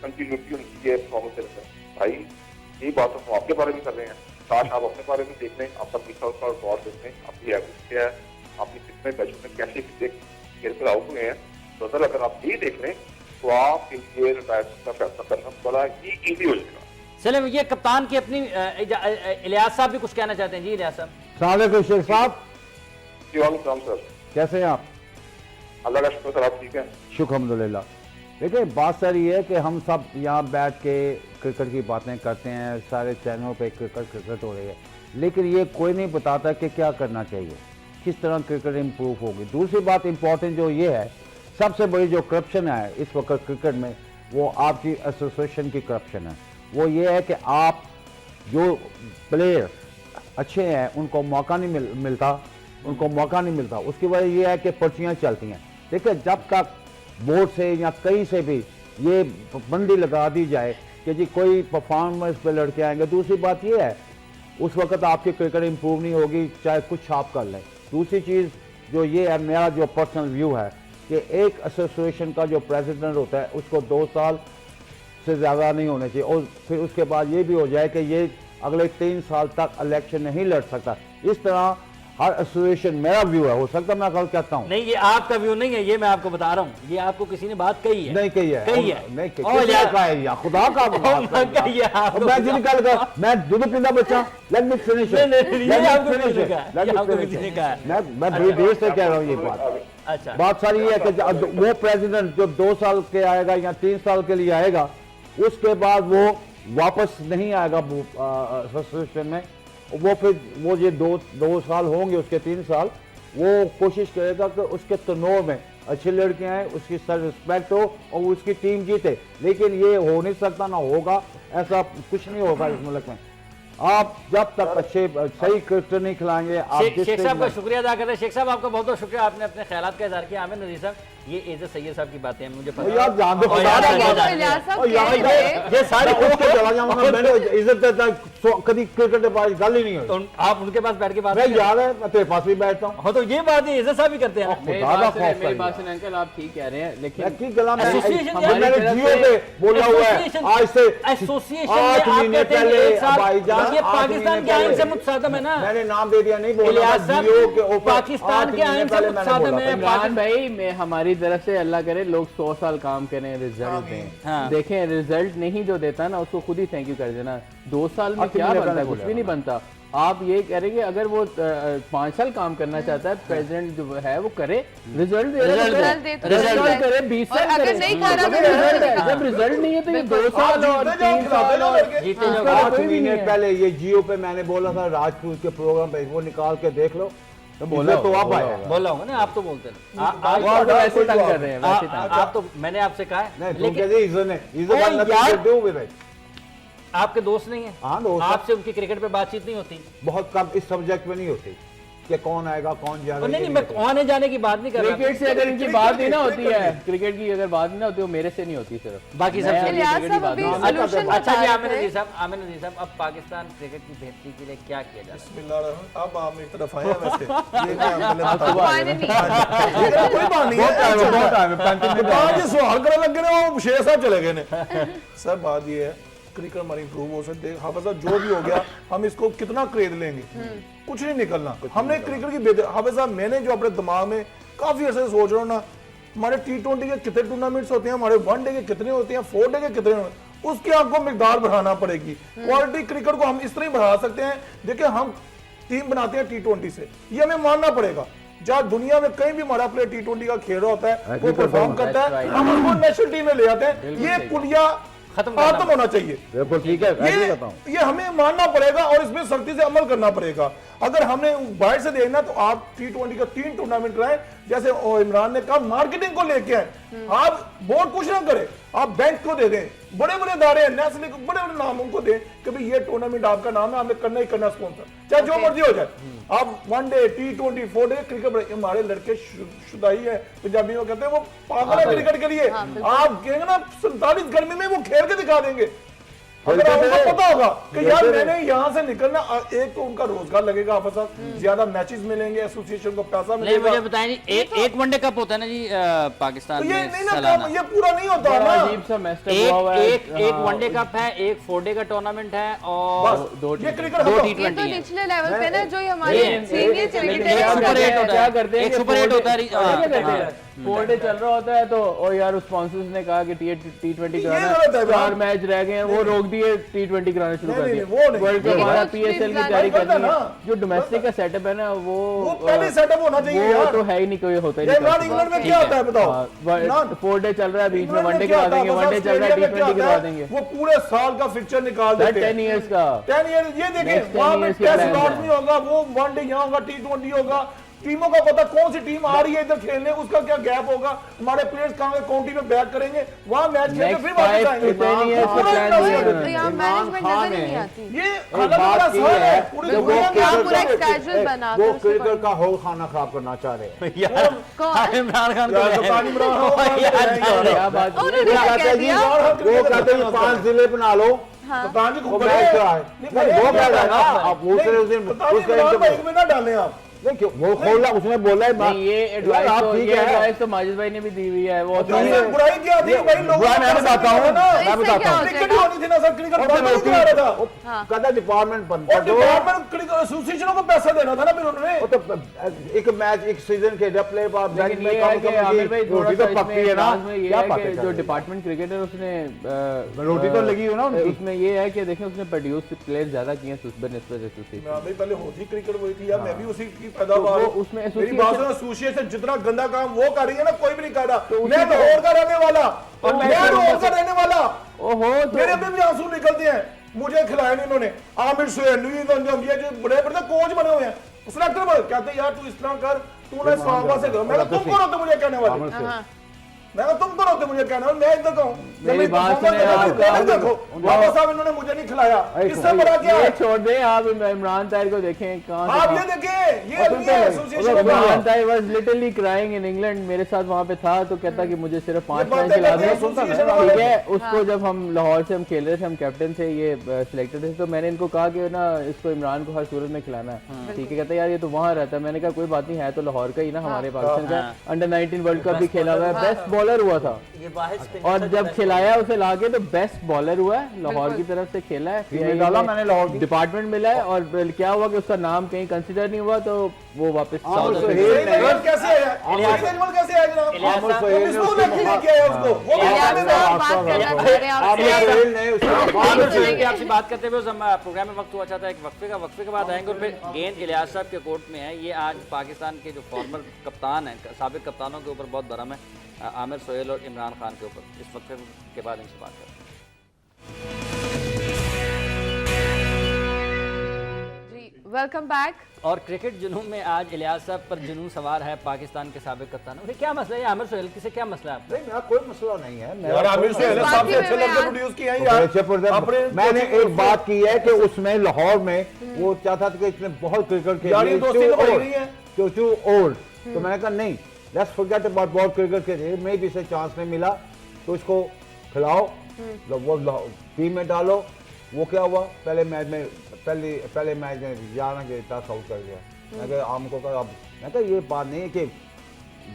कंटिन्यूटी होनी चाहिए परफॉर्मेंस में। भाई यही बात तो हम आपके बारे में कर रहे हैं, काश आप अपने बारे में देख लें, आपका 20 साल का दौर देख लें, आपकी एवरेज क्या है, आपने कितने मैचों में कैसे खेल कर आउट हुए हैं, तो अगर आप ये देख लें तो आपके लिए रिटायरमेंट का फैसला करना बड़ा ही ईजी हो जाएगा। चले ये कप्तान की अपनी इलियास साहब भी कुछ कहना चाहते हैं। जी इलियास साहब। अस्सलाम वालेकुम शेख साहब, जी वालेकुम सर, कैसे हैं आप? अल्लाह का शुक्र सर, आप ठीक हैं? शुक्र अल्हम्दुलिल्लाह। देखिए बात सर ये है कि हम सब यहाँ बैठ के क्रिकेट की बातें करते हैं, सारे चैनलों पे क्रिकेट हो रही है, लेकिन ये कोई नहीं बताता कि क्या करना चाहिए, किस तरह क्रिकेट इम्प्रूव होगी। दूसरी बात इम्पोर्टेंट जो ये है, सबसे बड़ी जो करप्शन है इस वक्त क्रिकेट में, वो आपकी एसोसिएशन की करप्शन है। वो ये है कि आप जो प्लेयर अच्छे हैं उनको मौका नहीं मिलता, उसकी वजह ये है कि पर्चियाँ चलती हैं। देखिए जब तक बोर्ड से या कहीं से भी ये बंदी लगा दी जाए कि जी कोई परफॉर्मेंस पे लड़के आएंगे, दूसरी बात ये है उस वक्त आपकी क्रिकेट इंप्रूव नहीं होगी, चाहे कुछ आप कर लें। दूसरी चीज़ जो ये है, मेरा जो पर्सनल व्यू है कि एक एसोसिएशन का जो प्रेसिडेंट होता है उसको 2 साल से ज़्यादा नहीं होने चाहिए, और फिर उसके बाद ये भी हो जाए कि ये अगले 3 साल तक इलेक्शन नहीं लड़ सकता। इस तरह हर एसोसिएशन, मेरा व्यू है, हो सकता है मैं गलत कहता हूँ। नहीं ये आपका व्यू नहीं है, ये मैं आपको बता रहा हूँ, ये आपको किसी ने बात कही है। नहीं कही है, कही है, नहीं खुदा का मैं जिनका लगा मैं दूध पींदा बच्चा, लेट मी फिनिश, मैं बड़ी देर से कह रहा हूँ ये बात। अच्छा बात सारी ये है कि वो प्रेसिडेंट जो 2 साल के आएगा या 3 साल के लिए आएगा, उसके बाद वो वापस नहीं आएगा एसोसिएशन में, वो फिर वो ये 2 साल होंगे, उसके 3 साल वो कोशिश करेगा कि उसके तनोर में अच्छे लड़के आए, उसकी सर रिस्पेक्ट हो और उसकी टीम जीते। लेकिन ये हो नहीं सकता, ना होगा, ऐसा कुछ नहीं होगा इस मुल्क में। आप जब तक अच्छे सही क्रिकेट नहीं खिलाएंगे। शेख साहब का शुक्रिया अदा कर रहे हैं। शेख साहब आपका बहुत बहुत शुक्रिया, आपने अपने ख्यालात का इजहार किया। आमिर नज़ीर साहब, ये एज़ सैयद साहब की बातें हैं, मुझे पता है। यार जान दो, ये सारी चला जाऊंगा, मैंने इज्जत देता कभी क्रिकेट के पास गल ही नहीं हुई। तो आप उनके पास बैठ के बात मैं याद है, मैं तेरे पास भी बैठता हूँ। हाँ तो ये बात है, इज्जत साहब भी करते हैं। मेरी बात सुन अंकल, आप ठीक कह रहे हैं, लेकिन मैंने जियो पे बोला हुआ है आज से एसोसिएशन में आप कहते हैं एक साथ, ये पाकिस्तान के आईन से मुतसादम है ना। मैंने नाम दे दिया, नहीं बोला जियो के ऊपर पाकिस्तान के आईन से मुतसादम है। इमरान भाई, मैं हमारी तरफ से अल्लाह करे लोग 100 साल काम करें, रिजल्ट दें। देखें रिजल्ट नहीं जो देता ना उसको खुद ही थैंक यू कर देना। 2 साल में क्या बनता है? कुछ भी नहीं बनता। आप ये कह रहे हैं कि अगर वो 5 साल काम करना चाहता है, प्रेसिडेंट जो है वो करे, रिजल्ट दे, रिजल्ट करे, 20 साल करे, जब रिजल्ट नहीं है तो ये 2 साल और 3 साल और 8 महीने पहले ये जियो पे मैंने बोला था, राजपूत के प्रोग्राम पे, वो निकाल के देख लो, तो बोला तो आप आया, बोला होगा ना, आप तो बोलते हैं वैसे तंग कर रहे हैं, वैसे आप तो मैंने आपसे कहा है, लेकिन आपके दोस्त नहीं है? हाँ दोस्त, आपसे उनकी क्रिकेट पे बातचीत नहीं होती? बहुत कम, इस सब्जेक्ट में नहीं होती। कि कौन आएगा कौन जाएगा। नहीं, मैं आने जाने की बात नहीं कर रहा। क्रिकेट से अगर इनकी बात नहीं ना होती है, क्रिकेट की अगर बात नहीं ना होती, वो मेरे से नहीं होती सिर्फ, बाकी सब अच्छा जी। आमिर नज़ीर साहब, अब पाकिस्तान क्रिकेट की बेहतरी के लिए क्या किया जा सकता है? अब आप एक तरफ आए हैं वैसे ये कोई बात नहीं है, सवाल करने लग गए वो 6 साल चले गए ने। सर बात ये है क्रिकेट हमारी इंप्रूव हो सकती है। हाफिज़ साहब जो भी हो गया हम इसको कितना खरीद लेंगे, कुछ नहीं निकलना। हमने क्रिकेट की बेहतर, हाफिज़ साहब मैंने जो अपने दिमाग में काफी अर्से से सोच रहा हूँ ना, हमारे T20 के कितने टूर्नामेंट्स होते हैं, हमारे 1 डे के कितने होते हैं, 4 डे के कितने होते हैं, उसकी आपको मिकदार बढ़ाना पड़ेगी। क्वालिटी क्रिकेट को हम इस तरह बढ़ा सकते हैं, देखिए हम टीम बनाते हैं T20 से, ये हमें मानना पड़ेगा। जहाँ दुनिया में कहीं भी हमारा प्लेयर T20 का खेल रहा होता है, वो परफॉर्म करता है, हम उसको नेशनल टीम में ले आते हैं। ये पुलिया खत्म होना चाहिए। बिल्कुल ठीक है, ये हमें मानना पड़ेगा और इसमें सख्ती से अमल करना पड़ेगा। अगर हमने बाहर से देखना तो आप T20 का 3 टूर्नामेंट कराएं, जैसे इमरान ने कहा मार्केटिंग को लेके आए, आप बोर्ड कुछ ना करें, आप बैंक को दे दें, बड़े बड़े दारे नेशनल को बड़े बड़े नामों को दें कि भाई ये टूर्नामेंट आपका नाम है, हमें करना ही करना स्पॉन्सर, चाहे जो मर्जी हो जाए। आप 1 डे T20 4 डे क्रिकेट, हमारे लड़के शुदाई है, पंजाबी में कहते हैं वो पागल है क्रिकेट के लिए। आप कहेंगे ना 47 गर्मी में वो खेल के दिखा देंगे। अगर आपको पता होगा कि यार मैंने यहाँ से निकलना, एक तो उनका रोजगार लगेगा, आपस में ज्यादा मैचेस मिलेंगे, एसोसिएशन को पैसा मिलेगा। मुझे बताएं जी, एक वनडे कप होता है ना जी पाकिस्तान तो ये में नहीं ना सालाना। ये पूरा नहीं होता ना। अजीब सा मैच हुआ है। एक वनडे कप है, एक 4 डे का टूर्नामेंट है और दो ये क्रिकेट 2 ये T20 तो है। निचले लेवल पे ना, जो ये हमारे सीनियर क्रिकेटर क्या करते हैं, एक सुपर 8 होता है। क्या करते हैं, 4 डे चल रहा होता है तो ओ यार स्पॉन्सर्स ने कहा कि T20 कराना, 4 मैच रह गए हैं, वो रोक दिए, T20 कराना शुरू कर दिया। वर्ल्ड कप हमारा PSL की तैयारी करनी है, जो डोमेस्टिक का सेटअप है ना वो पहले सेटअप होना चाहिए यार। वो तो है ही नहीं, कोई होता ही नहीं। इंग्लैंड में क्या होता है बताओ, 4 डे चल रहा है, बीच में 1 डे करवा देंगे, 1 डे चल रहा है T20 करवा देंगे, वो पूरे साल का फिक्चर निकाल देते हैं 10 इयर्स का। 10 ईयर ये देखें, वहां में टेस्ट लॉट नहीं होगा, वो 1 डे यहाँ होगा, T20 होगा, टीमों का पता कौन सी टीम आ रही है इधर खेलने, उसका क्या गैप होगा, हमारे प्लेयर्स कहां काउंटी में बैक करेंगे, वहां मैच खेल के फिर वापस आएंगे। यहाँ मैनेजमेंट नजर ही नहीं आती। ये अलग अलग साल है, पूरी दुनिया में आप पूरा एक स्केड्यूल बना वो क्रिकेट का होल खाना खराब करना चाह रहे हैं। इमरान खान को क्या बात उन्होंने क्या कह दिया? वो कहते हैं 5 जिले बना लो, कप्तान जी को मैच कराए, वो क्या करना आप दूसरे दिन उसका एक में ना डालें आप। देखियो वो खोला, उसने बोला है नहीं, ये एडवाइस तो माजिद भाई ने भी दी हुई है। वो बुराई क्या थी भाई, लोगों मैं बताता हूँ, मैं बताता हूँ, क्रिकेट होनी थी ना सर, क्रिकेट बंद नहीं करा रहा था। कहता डिपार्टमेंट बंद और कर दो, डिपार्टमेंट क्रिकेट एसोसिएशनों को पैसा देना था ना फिर उन्होंने। वो तो एक मैच एक सीजन के जब प्ले बार लेकिन ये है कि आमिर भाई थोड़ा सा पकती है ना, ये क्या है बात कि जो है, डिपार्टमेंट क्रिकेटर उसने रोटी तो लगी हो ना उनकी। उसमें ये है कि देखें उसने प्रोड्यूस प्लेयर ज्यादा किए हैं बनस्पत एसोसिएशन। भाई पहले होती क्रिकेट वही थी यार, मैं भी उसी की पैदावार हूं। उसमें मेरी बात सुनो, एसोसिएशन जितना गंदा काम वो कर रही है ना, कोई भी नहीं कर रहा। मैं लाहौर का रहने वाला, मैं लाहौर का रहने वाला, ओहो मेरे अभी भी आंसू निकलते हैं। मुझे खिलाया नहीं इन्होंने, आमिर सुहेल, नुईद अंजम, ये जो बड़े बड़े कोच बने हुए हैं, सिलेक्टर बने, कहते यार तू इस तरह कर, तूने इस्लामाबाद से कर। मैं तुम कौन होते मुझे कहने वाले, मैं तुम कौन होते मुझे कहने वाले, मैं इधर का हूं। मेरी बात सुने, देखो बाबा साहब इन्होंने मुझे नहीं खिलाया, इससे बड़ा क्या है? छोड़ दे आप, इमरान ताहिर को देखें कहां आप ये देखें, ये association Imran Tahir was literally crying in England, मेरे साथ वहां पे था तो कहता कि मुझे सिर्फ 5 मैच खिला दे, ठीक है। उसको जब हम लाहौर से हम खेल रहे थे, हम कैप्टन थे, ये सिलेक्टेड थे, तो मैंने इनको कहा कि ना इसको इमरान को हर सूरत में खिलाना है, ठीक है। कहता यार ये तो वहां रहता है, मैंने कहा कोई बात नहीं, है तो लाहौर का ही ना, हमारे पाकिस्तान का अंडर 19 वर्ल्ड कप भी खेला हुआ है, बेस्ट बॉलर हुआ था, और जब खिलाया उसे लाके तो बेस्ट बॉलर हुआ है, लाहौर की तरफ से खेला है, डाला मैंने लाहौर डिपार्टमेंट मिला है, और क्या हुआ कि उसका नाम कहीं कंसिडर नहीं हुआ तो वो वापस कैसे आया, कैसे आया जनाब, इसको नहीं किया है उसको, वो आपसे बात करते हुए प्रोग्राम में वक्त हुआ चाहता है एक वक्फे के बाद आएंगे और फिर गेंद इलियास साहब के कोर्ट में है। ये आज पाकिस्तान के जो फॉर्मर कप्तान हैं, साबिक कप्तानों के ऊपर बहुत भरम है, आमिर सुहेल और इमरान खान के ऊपर। इस वक्त के बाद इनसे बात करते हैं। Welcome back. और क्रिकेट जुनून में आज इलियास साहब पर जुनून सवार है पाकिस्तान के साबिक कप्तान। उसे क्या मसला है आमिर सोहेल से, क्या मसला है? नहीं मेरा कोई मसला नहीं है। यार आमिर सोहेल साहब से अच्छे लफ्ज़ प्रोड्यूस किए हैं यार। मैंने एक बात की है कि उसमें लाहौर में वो चाहता था कि इसने बहुत क्रिकेट खेली यार ये दोस्ती तो बड़ी नहीं है टू ओल्ड, तो मैंने कहा नहीं, लेट्स फॉरगेट अबाउट बहुत क्रिकेट के में भी इसे चांस नहीं मिला तो इसको खिलाओ, वो टीम में डालो। वो क्या हुआ पहले मैच में, पहले मैच में 11 के 10 आउट कर गया। मैं कहा आम को कहा, मैं कहा ये बात नहीं है कि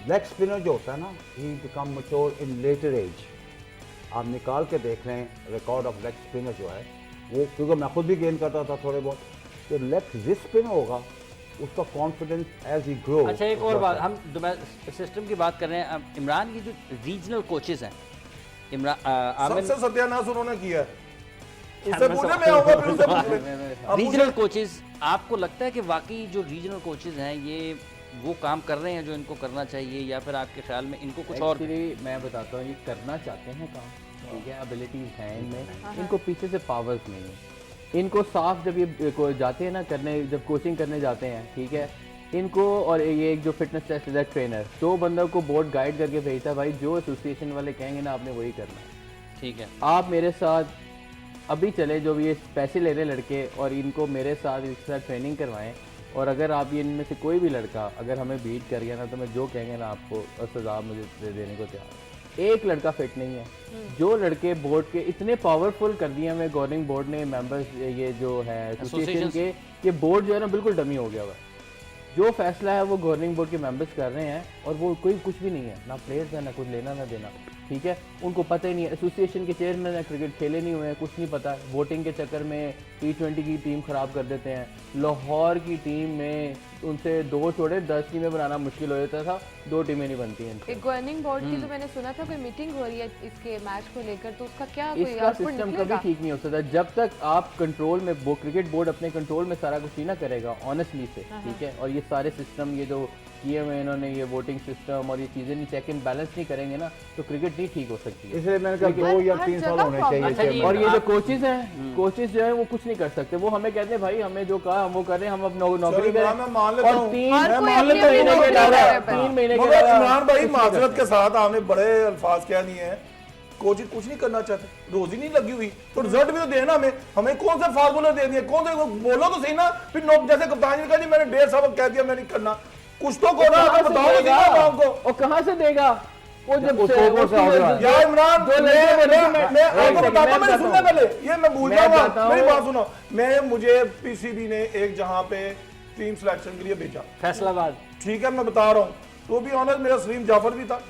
लेग स्पिनर जो होता है ना, he become mature in later age. आप निकाल के देख रहे हैं रिकॉर्ड ऑफ लेग स्पिनर जो है वो, क्योंकि मैं खुद भी गेन करता था थोड़े बहुत, तो लेग जिस स्पिनर होगा उसका कॉन्फिडेंस एज ही ग्रो। अच्छा एक और बात, हम सिस्टम की बात कर रहे हैं। इमरान की जो रीजनल कोचेज हैं, इमरान सबसे सत्यानाश उन्होंने किया है। उससे पूछे मैं आऊंगा फिर उससे पूछे। रीजनल कोचेज, आपको लगता है कि वाकई जो रीजनल कोचेज हैं ये वो काम कर रहे हैं जो इनको करना चाहिए, या फिर आपके ख्याल में इनको कुछ और? मैं बताता हूँ, ये करना चाहते हैं काम, ठीक है, एबिलिटीज हैं इनमें, इनको पीछे से पावर्स नहीं है। इनको साफ जब ये जाते हैं ना करने, जब कोचिंग करने जाते हैं, ठीक है, इनको और ये एक जो फिटनेस टेस्ट है ट्रेनर, जो बंदा को बोर्ड गाइड करके भेजता है, भाई जो एसोसिएशन वाले कहेंगे ना आपने वही करना है, ठीक है। आप मेरे साथ अभी चले, जो भी ये पैसे ले रहे लड़के, और इनको मेरे साथ इसके साथ ट्रेनिंग करवाएं, और अगर आप ये इनमें से कोई भी लड़का अगर हमें बीट कर गया ना, तो मैं जो कहेंगे ना आपको सजा मुझे दे देने को तैयार। एक लड़का फिट नहीं है, जो लड़के बोर्ड के इतने पावरफुल कर दिए हमें गवर्निंग बोर्ड ने, मेंबर्स ये जो है एसोसिएशन के, ये बोर्ड जो है ना बिल्कुल डमी हो गया हुआ है। जो फैसला है वो गवर्निंग बोर्ड के मेंबर्स कर रहे हैं, और वो कोई कुछ भी नहीं है, ना प्लेयर्स है ना कुछ लेना ना देना, ठीक है। उनको पता ही नहीं है, एसोसिएशन के चेयरमैन है, क्रिकेट खेले नहीं हुए हैं, कुछ नहीं पता। वोटिंग के चक्कर में T20 की टीम खराब कर देते हैं। लाहौर की टीम में उनसे 2 छोड़े 10 टीमें बनाना मुश्किल हो जाता था, 2 टीमें नहीं बनती हैं। एक गवर्निंग बोर्ड की तो मैंने सुना था कोई मीटिंग हो रही है इसके मैच को लेकर, तो उसका क्या कोई इसका सिस्टम कभी ठीक नहीं हो सकता जब तक आप कंट्रोल में, क्रिकेट बोर्ड अपने कंट्रोल में सारा कुछ ही ना करेगा ऑनेस्टली से, ठीक है। और ये सारे सिस्टम ये जो किए हुए इन्होंने, ये वोटिंग सिस्टम और ये चीजें नहीं चेक एंड बैलेंस नहीं करेंगे ना, तो क्रिकेट नहीं ठीक हो सकती है। इसलिए मैंने कहा 2 या 3 साल होने चाहिए। और ये जो कोचेज हैं, कोचेज जो है वो कुछ नहीं कर सकते, वो हमें कहते हैं भाई हमें जो कहा हम वो कर रहे हैं, हम अब नौकरी करें। मैं मान लेता हूं, 3 महीने के बाद इमरान भाई माजरत के साथ आपने बड़े अल्फाज कह दिए हैं, कोच कुछ नहीं करना चाहते, रोजी नहीं लगी हुई, तो रिजल्ट भी तो देना हमें कौन से फार्मूले दे दिए, कौन से बोलो तो सही ना। फिर जैसे कप्तान जी का जी मैंने 1.5 साल कह दिया मैं नहीं करना, कुछ तो को ना बताओ को। और कहाँ से देगा वो, जब यार इमरान मैं आपको बताता हूं, मैंने सुनने पहले ये मैं भूल जाऊंगा, मेरी बात सुनो। मुझे पीसीबी ने एक जहां पे टीम सिलेक्शन के लिए भेजा फैसलाबाद, ठीक है, मैं बता रहा हूँ, तो भी ऑनर मेरा सलीम जाफर भी था,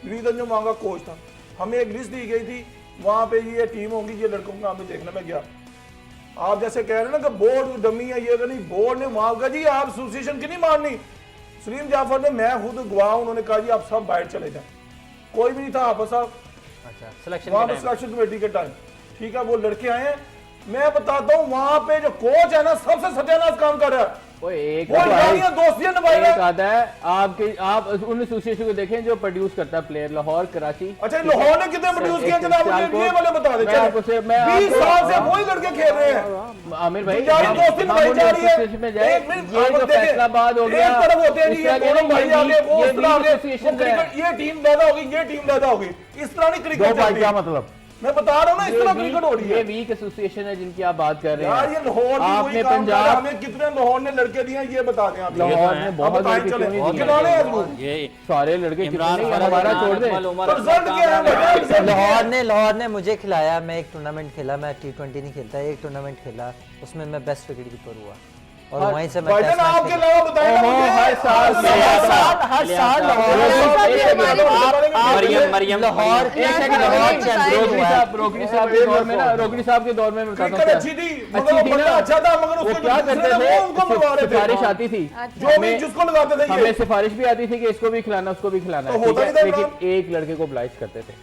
रीजन जो मांगा कोच था, हमें एक लिस्ट दी गई थी, वहां पे ये टीम होगी, ये लड़कों का हमें देखने में गया। आप जैसे कह रहे हैं ना कि बोर्ड डमी है, ये नहीं, बोर्ड ने वहां कहा जी आप एसोसिएशन की नहीं माननी, सलीम जाफर ने, मैं खुद गवाह, उन्होंने कहा जी आप सब बाहर चले जाए, कोई भी नहीं था आपस साहब, अच्छा सिलेक्शन कमेटी के टाइम, ठीक है, वो लड़के आए हैं, मैं बताता हूँ वहां पे जो कोच है ना सबसे सत्यानाश काम कर रहा है। एक आता है आप उन एसोसिएशन को देखें जो प्रोड्यूस करता है प्लेयर, लाहौर, कराची। अच्छा लाहौर ने कितने प्रोड्यूस किया जनाब, मुझे ये वाले बता दे। 20 साल से वही लड़के खेल रहे हैं आमिर भाई, दोस्ती निभाई जा रही है। ये जो फैसलाबाद हो गया, एक तरफ होते हैं जी, ये दोनों भाई आगे, वो उस तरह आगे, ये टीम पैदा होगी, ये टीम पैदा होगी, इस तरह नहीं क्रिकेट चलती। क्या मतलब मैं बता रहा हूं ना, इस तरह क्रिकेट हो रही है। ये वीक एसोसिएशन है जिनकी आप बात कर रहे हैं यार, ये लाहौर की आपने पंजाब हमें कितने लाहौर ने लड़के दिए ये बता दें आप। लाहौर ने बहुत ये सारे लड़के हमारा छोड़ दे। लाहौर ने मुझे खिलाया, मैं एक टूर्नामेंट खेला, मैं T20 नहीं खेलता, एक टूर्नामेंट खेला, उसमें मैं बेस्ट विकेट कीपर हुआ, और वहीं से मैं आपके अलावा बताएं हर साल रोकड़ी साहब के दौर में ना, रोकड़ी साहब के दौर में अच्छी थी, अच्छा था, मगर वो क्या करते थे, सिफारिश आती थी, जिसको लगाते थे, हमें सिफारिश भी आती थी कि इसको भी खिलाना उसको भी खिलाना, लेकिन एक लड़के को ब्लाइज करते थे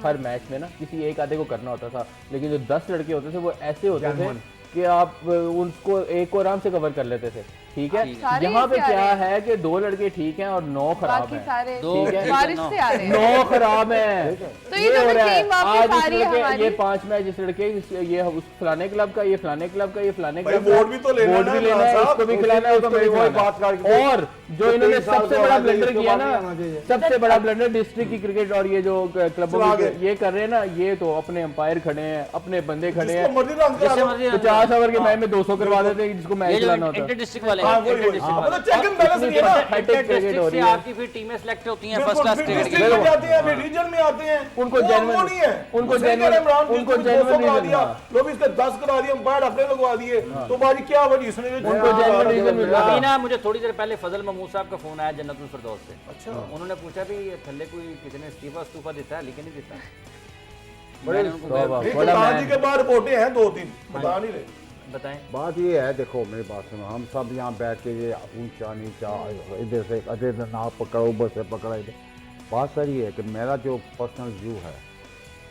हर मैच में ना, किसी एक आधे को करना होता था, लेकिन जो 10 लड़के होते थे वो ऐसे होते थे कि आप उसको एक को आराम से कवर कर लेते थे, ठीक है। सारे यहाँ पे ऐसे आ क्या रहे है कि 2 लड़के ठीक हैं और 9 खराब बाकी हैं, सारे ठीक है। बारिश से आ रहे हैं। 9 खराब हैं। तो ये हो तो रहा है। टीम वापस आज आ इस रही है लड़के हमारी। ये 5 मैच इस लड़के ये उस फलाने क्लब का, ये फलाने क्लब का, ये फलाने भाई क्लब का, वोट भी तो लेना वोट है भी ना लेना है, साहब। इसको भी खिलाना है, उसको भी वही खिलाना बात है। करके और जो तो इन्होंने 3 साल सबसे तो बड़ा आगे ब्लंडर इसके किया बाद ना, नहीं आना चाहिए। सबसे बड़ा ब्लंडर डिस्ट्रिक्ट की क्रिकेट और ये जो क्लबों आगे। की ये कर रहे हैं ना, ये तो अपने अंपायर खड़े हैं, अपने बंदे खड़े जिसको हैं, मर्जी रन करा जिससे दो। मर्जी 50 ओवर के मैच में 200 करवा देते हैं जिसको मैच ये जो चलाना होता है। इंटर डिस्ट्रिक्ट वाले हाँ, हैं, वही, इंटर वही। डिस्ट्रिक्ट हाँ, वाले मतलब check and balance नहीं है ना। High-tech इंटर क्रिकेट हो डिस्ट्रिक्ट रही से है। आपकी फिर टीमें सेलेक्ट होती हैं फर्स्ट बिल्कुल, क्लास फिर क्रिकेट डिस्ट्रिक्ट में जाते हैं, फिर रीजन में आते हैं। उनको वो genuine- नहीं है। उनको सही कह रहे हैं इमरान, उनको जिसको 200 genuine करा reason, दिया, हाँ। लोग इसके 10 करा दिए, अंपायर अपने लगवा दिए, तो बाजी क्या वजह इसने जो उनको genuine reason मिल रहा है। अभी ना मुझे थोड़ी देर पहले फजल महमूद साहब का फोन आया जन्नतुल फिरदौस से। अच्छा। उन्होंने पूछा भी थल्ले कोई किसी ने इस्तीफा देता है, लेकिन नहीं देता। बड़े मैंने उनको तौबा। नहीं, बड़ा प्रधान man। जी के बाद रिपोर्टें हैं 2-3, बता नहीं रहे। बताएं। बात ये है, देखो मेरी बात सुनो, हम सब यहाँ बैठ के ये ऊंचा नीचा इधर से अधर नाव पकड़ो, उधर से पकड़ा इधर। बात सही है कि मेरा जो पर्सनल व्यू है,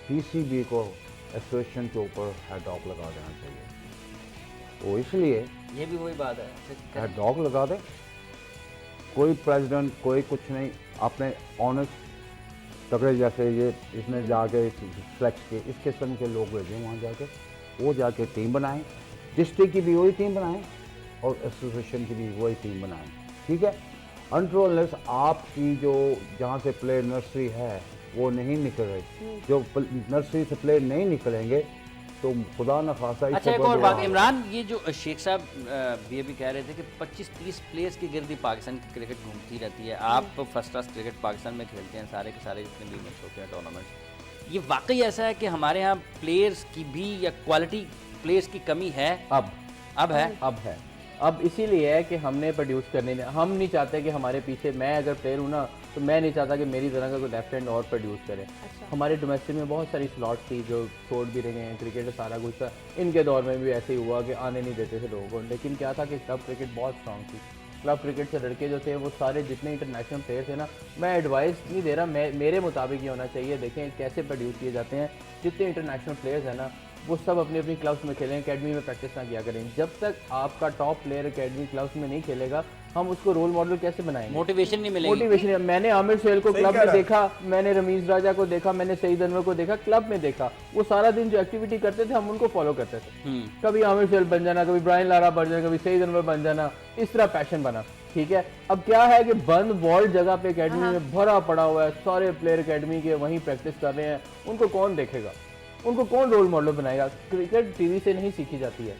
पीसीबी को एसोसिएशन के ऊपर हेड ऑफ लगा देना चाहिए। तो इसलिए ये भी वही बात है। हेड ऑफ लगा दे, कोई प्रेसिडेंट कोई कुछ नहीं, अपने ऑनेस्ट तगड़े जैसे ये इसने जाके सेलेक्ट किए इस किस्म के लोग भेजे वहाँ जाके, वो जाके टीम बनाएं, डिस्ट्रिक्ट की भी वही टीम बनाएं और एसोसिएशन की भी वही टीम बनाएं, ठीक है। अनट्रोलेस आपकी जो जहाँ से प्लेयर नर्सरी है वो नहीं निकल रही, जो नर्सरी से प्लेयर नहीं निकलेंगे तो खुदा न खासा अच्छा, एक और बात इमरान, ये जो शेख साहब ये भी कह रहे थे कि 25-30 प्लेयर्स की गिरदी पाकिस्तान की क्रिकेट घूमती रहती है। आप फर्स्ट क्लास क्रिकेट पाकिस्तान में खेलते हैं, सारे के सारे जितने भी मैच होते हैं टूर्नामेंट्स, ये वाकई ऐसा है कि हमारे यहाँ प्लेयर्स की भी या क्वालिटी प्लेयर्स की कमी है? अब है। अब इसीलिए है कि हमने प्रोड्यूस करने, हम नहीं चाहते कि हमारे पीछे, मैं अगर प्लेयर हूँ ना तो मैं नहीं चाहता कि मेरी तरह का कोई लेफ्ट हैंड और प्रोड्यूस करे। अच्छा। हमारे डोमेस्टिक में बहुत सारी स्लॉट थी जो छोड़ भी रहे हैं, क्रिकेट सारा कुछ था, इनके दौर में भी ऐसे ही हुआ कि आने नहीं देते थे लोगों को। लेकिन क्या था कि क्लब क्रिकेट बहुत स्ट्रॉन्ग थी, क्लब क्रिकेट से लड़के जो थे वो सारे जितने इंटरनेशनल प्लेयर थे ना, मैं एडवाइस नहीं दे रहा, मेरे मुताबिक ही होना चाहिए। देखें कैसे प्रोड्यूस किए जाते हैं, जितने इंटरनेशनल प्लेयर्स हैं ना वो सब अपनी अपनी क्लब्स में खेलें, एकेडमी में प्रैक्टिस ना किया करें। जब तक आपका टॉप प्लेयर एकेडमी क्लब्स में नहीं खेलेगा, हम उसको रोल मॉडल कैसे बनाएंगे? मोटिवेशन नहीं मिलेगी। मोटिवेशन, मैंने आमिर सुहेल को सही क्लब कह में रहा है। देखा, मैंने रमीज राजा को देखा, मैंने सईद अनवर को देखा, क्लब में देखा, वो सारा दिन जो एक्टिविटी करते थे हम उनको फॉलो करते थे। कभी आमिर सुहेल बन जाना, कभी ब्रायन लारा बन जाना, कभी सईद अनवर बन जाना, इस तरह पैशन बना, ठीक है। अब क्या है कि बंद वॉल्ड जगह पे एकेडमी में भरा पड़ा हुआ है, सारे प्लेयर एकेडमी के वहीं प्रैक्टिस कर रहे हैं, उनको कौन देखेगा, उनको कौन रोल मॉडल बनाएगा? क्रिकेट टीवी से नहीं सीखी जाती है,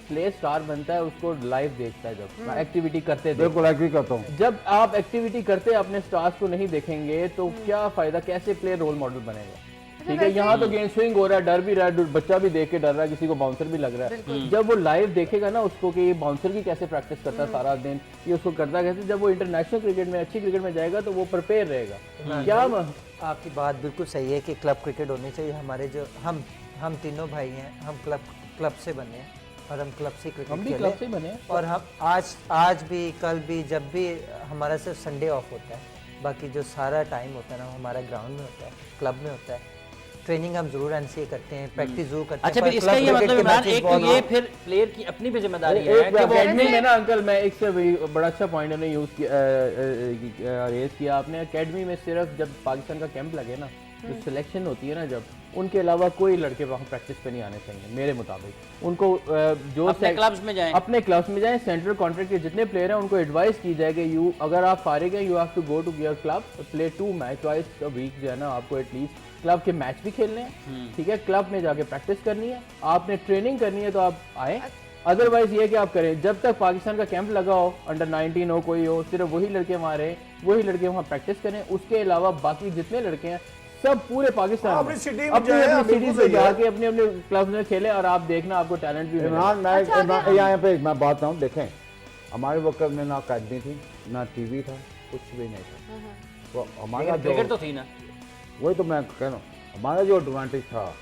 प्ले स्टार बनता है उसको लाइव देखता है, जब एक्टिविटी करते बिल्कुल एग्री करता हूँ। जब आप एक्टिविटी करते अपने स्टार्स को नहीं देखेंगे तो क्या फायदा, कैसे प्लेयर रोल मॉडल बनेगा? ठीक है, यहाँ तो गेंद स्विंग हो रहा है, डर भी रहा है, बच्चा भी देख के डर रहा है, किसी को बाउंसर भी लग रहा है। जब वो लाइव देखेगा ना उसको कि ये बाउंसर की कैसे प्रैक्टिस करता है सारा दिन, ये उसको करता कैसे, जब वो इंटरनेशनल क्रिकेट में अच्छी क्रिकेट में जाएगा तो वो प्रिपेयर रहेगा। क्या आपकी बात बिल्कुल सही है कि क्लब क्रिकेट होनी चाहिए। हमारे जो हम तीनों भाई हैं, हम क्लब से बने हैं और हम क्लब से क्रिकेट हम भी खेले क्लब से ही बने हैं। और हम आज भी कल भी जब भी हमारा सिर्फ संडे ऑफ होता है, बाकी जो सारा टाइम होता है ना हमारा ग्राउंड में होता है, क्लब में होता है। ट्रेनिंग हम जरूर एनसीए करते हैं, प्रैक्टिस जरूर करते हैं। अच्छा, फिर इसका ये मतलब इमरान, एक तो ये फिर प्लेयर की अपनी भी जिम्मेदारी है कि वो एकेडमी में ना अंकल, मैं एक से बड़ा अच्छा पॉइंट ने यूज किया, रेज किया आपने। एकेडमी में सिर्फ जब पाकिस्तान का कैंप लगे ना, जो सिलेक्शन होती है ना, जब उनके अलावा कोई लड़के वहाँ प्रैक्टिस पे नहीं आने चाहिए मेरे मुताबिक। उनको जो अपने क्लब्स में जाएं, अपने क्लब्स में जाएं, सेंट्रल कॉन्ट्रैक्ट के जितने प्लेयर हैं उनको एडवाइस की जाए कि अगर आप फारिग हैं, you have to go to your club, play 2 match twice a week, जो है ना आपको एटलीस्ट क्लब के मैच भी खेलने हैं, ठीक है, क्लब में जाके प्रैक्टिस करनी है, आपने ट्रेनिंग करनी है तो आप आए। अदरवाइज ये कि आप करें, जब तक पाकिस्तान का कैंप लगा हो, अंडर 19 हो, कोई हो, सिर्फ वही लड़के वहाँ रहे, वही लड़के वहाँ प्रैक्टिस करें। उसके अलावा बाकी जितने लड़के हैं सब पूरे पाकिस्तान अपनी में सिटी में अपनी जाएं, अपनी बिल्कुल सिटी से सही है। जाके अपने अपने क्लब में खेलें और आप देखना आपको टैलेंट भी मिलेगा। इमरान यहाँ पे मैं बात हूँ, देखें हमारे वक्त में ना अकेडमी थी, ना टीवी था, कुछ भी नहीं था। तो हमारा जो क्रिकेट तो थी ना, वही तो मैं कह रहा हूँ, हमारा जो एडवांटेज था,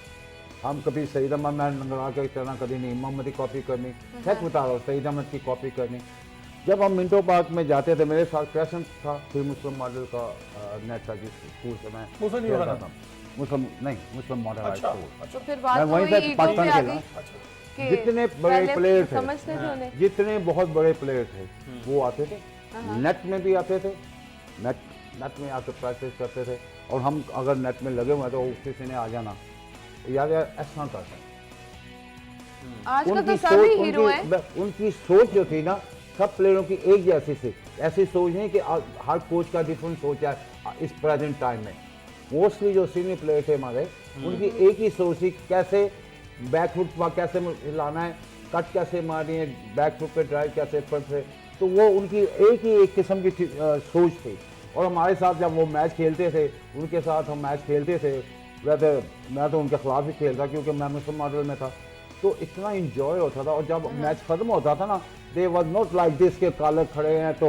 हम कभी सईद अहमद में लगा के चलना, कभी नहीं मोहम्मद की कॉपी करनी, सच बता रहा हूँ, सईद अहमद की कॉपी करनी। जब हम मिंटो पार्क में जाते थे, मेरे साथ क्रेसेंट था, फिर मुस्लिम मॉडल का नेट था, जिस स्कूल से मैं मुस्लिम खेलता था। मुस्लिम नहीं, मुस्लिम मॉडल हाई अच्छा स्कूल। अच्छा फिर मैं बात वहीं वही से ईगो पाकिस्तान पे आ खेला। गई। अच्छा के जितने बड़े पहले प्लेयर थे, समझते थे उन्हें। जितने बहुत बड़े प्लेयर थे वो आते थे, नेट में भी आते थे, नेट में आकर प्रैक्टिस करते थे। और हम अगर नेट में लगे हुए तो किसी ने आ जाना यार ऐसा करता। आजकल तो सभी हीरो हैं। उनकी सोच जो थी ना सब प्लेयरों की एक जैसी थी, ऐसी सोच नहीं कि हर कोच का डिफरेंट सोच है इस प्रेजेंट टाइम में। मोस्टली जो सीनियर प्लेयर थे हमारे उनकी एक ही सोच थी, कैसे बैक फुट पर कैसे हिलाना है, कट कैसे मारनी है, बैक फुट पे ड्राइव कैसे फ्रंट से। तो वो उनकी एक किस्म की सोच थी। और हमारे साथ जब वो मैच खेलते थे, उनके साथ हम मैच खेलते थे, वैसे मैं तो उनके खिलाफ ही खेलता क्योंकि मैं मुस्लिम मॉडल में था, तो इतना इंजॉय होता था। और जब मैच खत्म होता था ना, they was not like this के काले खड़े हैं तो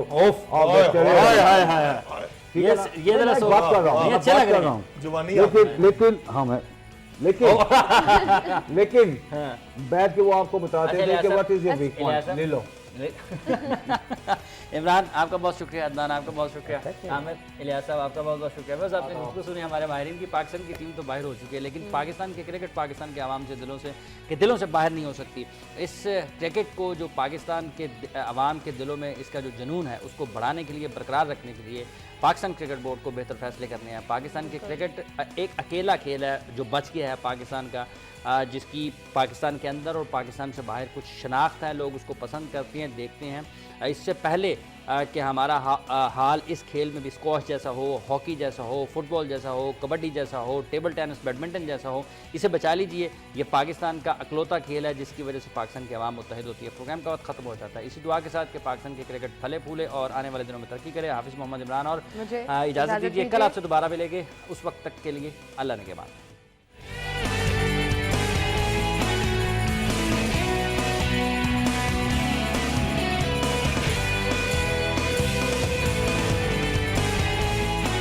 ये जरा बात कर रहा हूँ, अच्छा लग रहा है जवानी लेकिन हाँ मैं लेकिन बैठ के वो आपको बताते थे कि what is your weak point, ले लो। इमरान आपका बहुत शुक्रिया, अदनान आपका बहुत शुक्रिया, आमिर, इलियास साहब आपका बहुत बहुत शुक्रिया। बस आपने गुफ्तगू सुनी हमारे माहिरीन की। पाकिस्तान की टीम तो बाहर हो चुकी है, लेकिन पाकिस्तान के क्रिकेट पाकिस्तान के आवाम से दिलों से बाहर नहीं हो सकती। इस क्रिकेट को जो पाकिस्तान के आवाम के दिलों में इसका जो जुनून है उसको बढ़ाने के लिए, बरकरार रखने के लिए पाकिस्तान क्रिकेट बोर्ड को बेहतर फैसले करने हैं। पाकिस्तान के क्रिकेट एक अकेला खेल है जो बच गया है पाकिस्तान का, जिसकी पाकिस्तान के अंदर और पाकिस्तान से बाहर कुछ शनाख्त है, लोग उसको पसंद करते हैं, देखते हैं। इससे पहले कि हमारा हाल इस खेल में भी स्क्वॉश जैसा हो, हॉकी जैसा हो, फुटबॉल जैसा हो, कबड्डी जैसा हो, टेबल टेनिस, बैडमिंटन जैसा हो, इसे बचा लीजिए। ये पाकिस्तान का अकलौता खेल है जिसकी वजह से पाकिस्तान की आवाम मुत्तहिद होती है। प्रोग्राम का वक्त खत्म हो जाता है। इसी दुआ के साथ कि पाकिस्तान के क्रिकेट फले फूले और आने वाले दिनों में तरक्की करे। हाफिज़ मोहम्मद इमरान और इजाज़त दीजिए, कल आपसे दोबारा मिलेंगे। उस वक्त तक के लिए अल्लाह ने के बाद।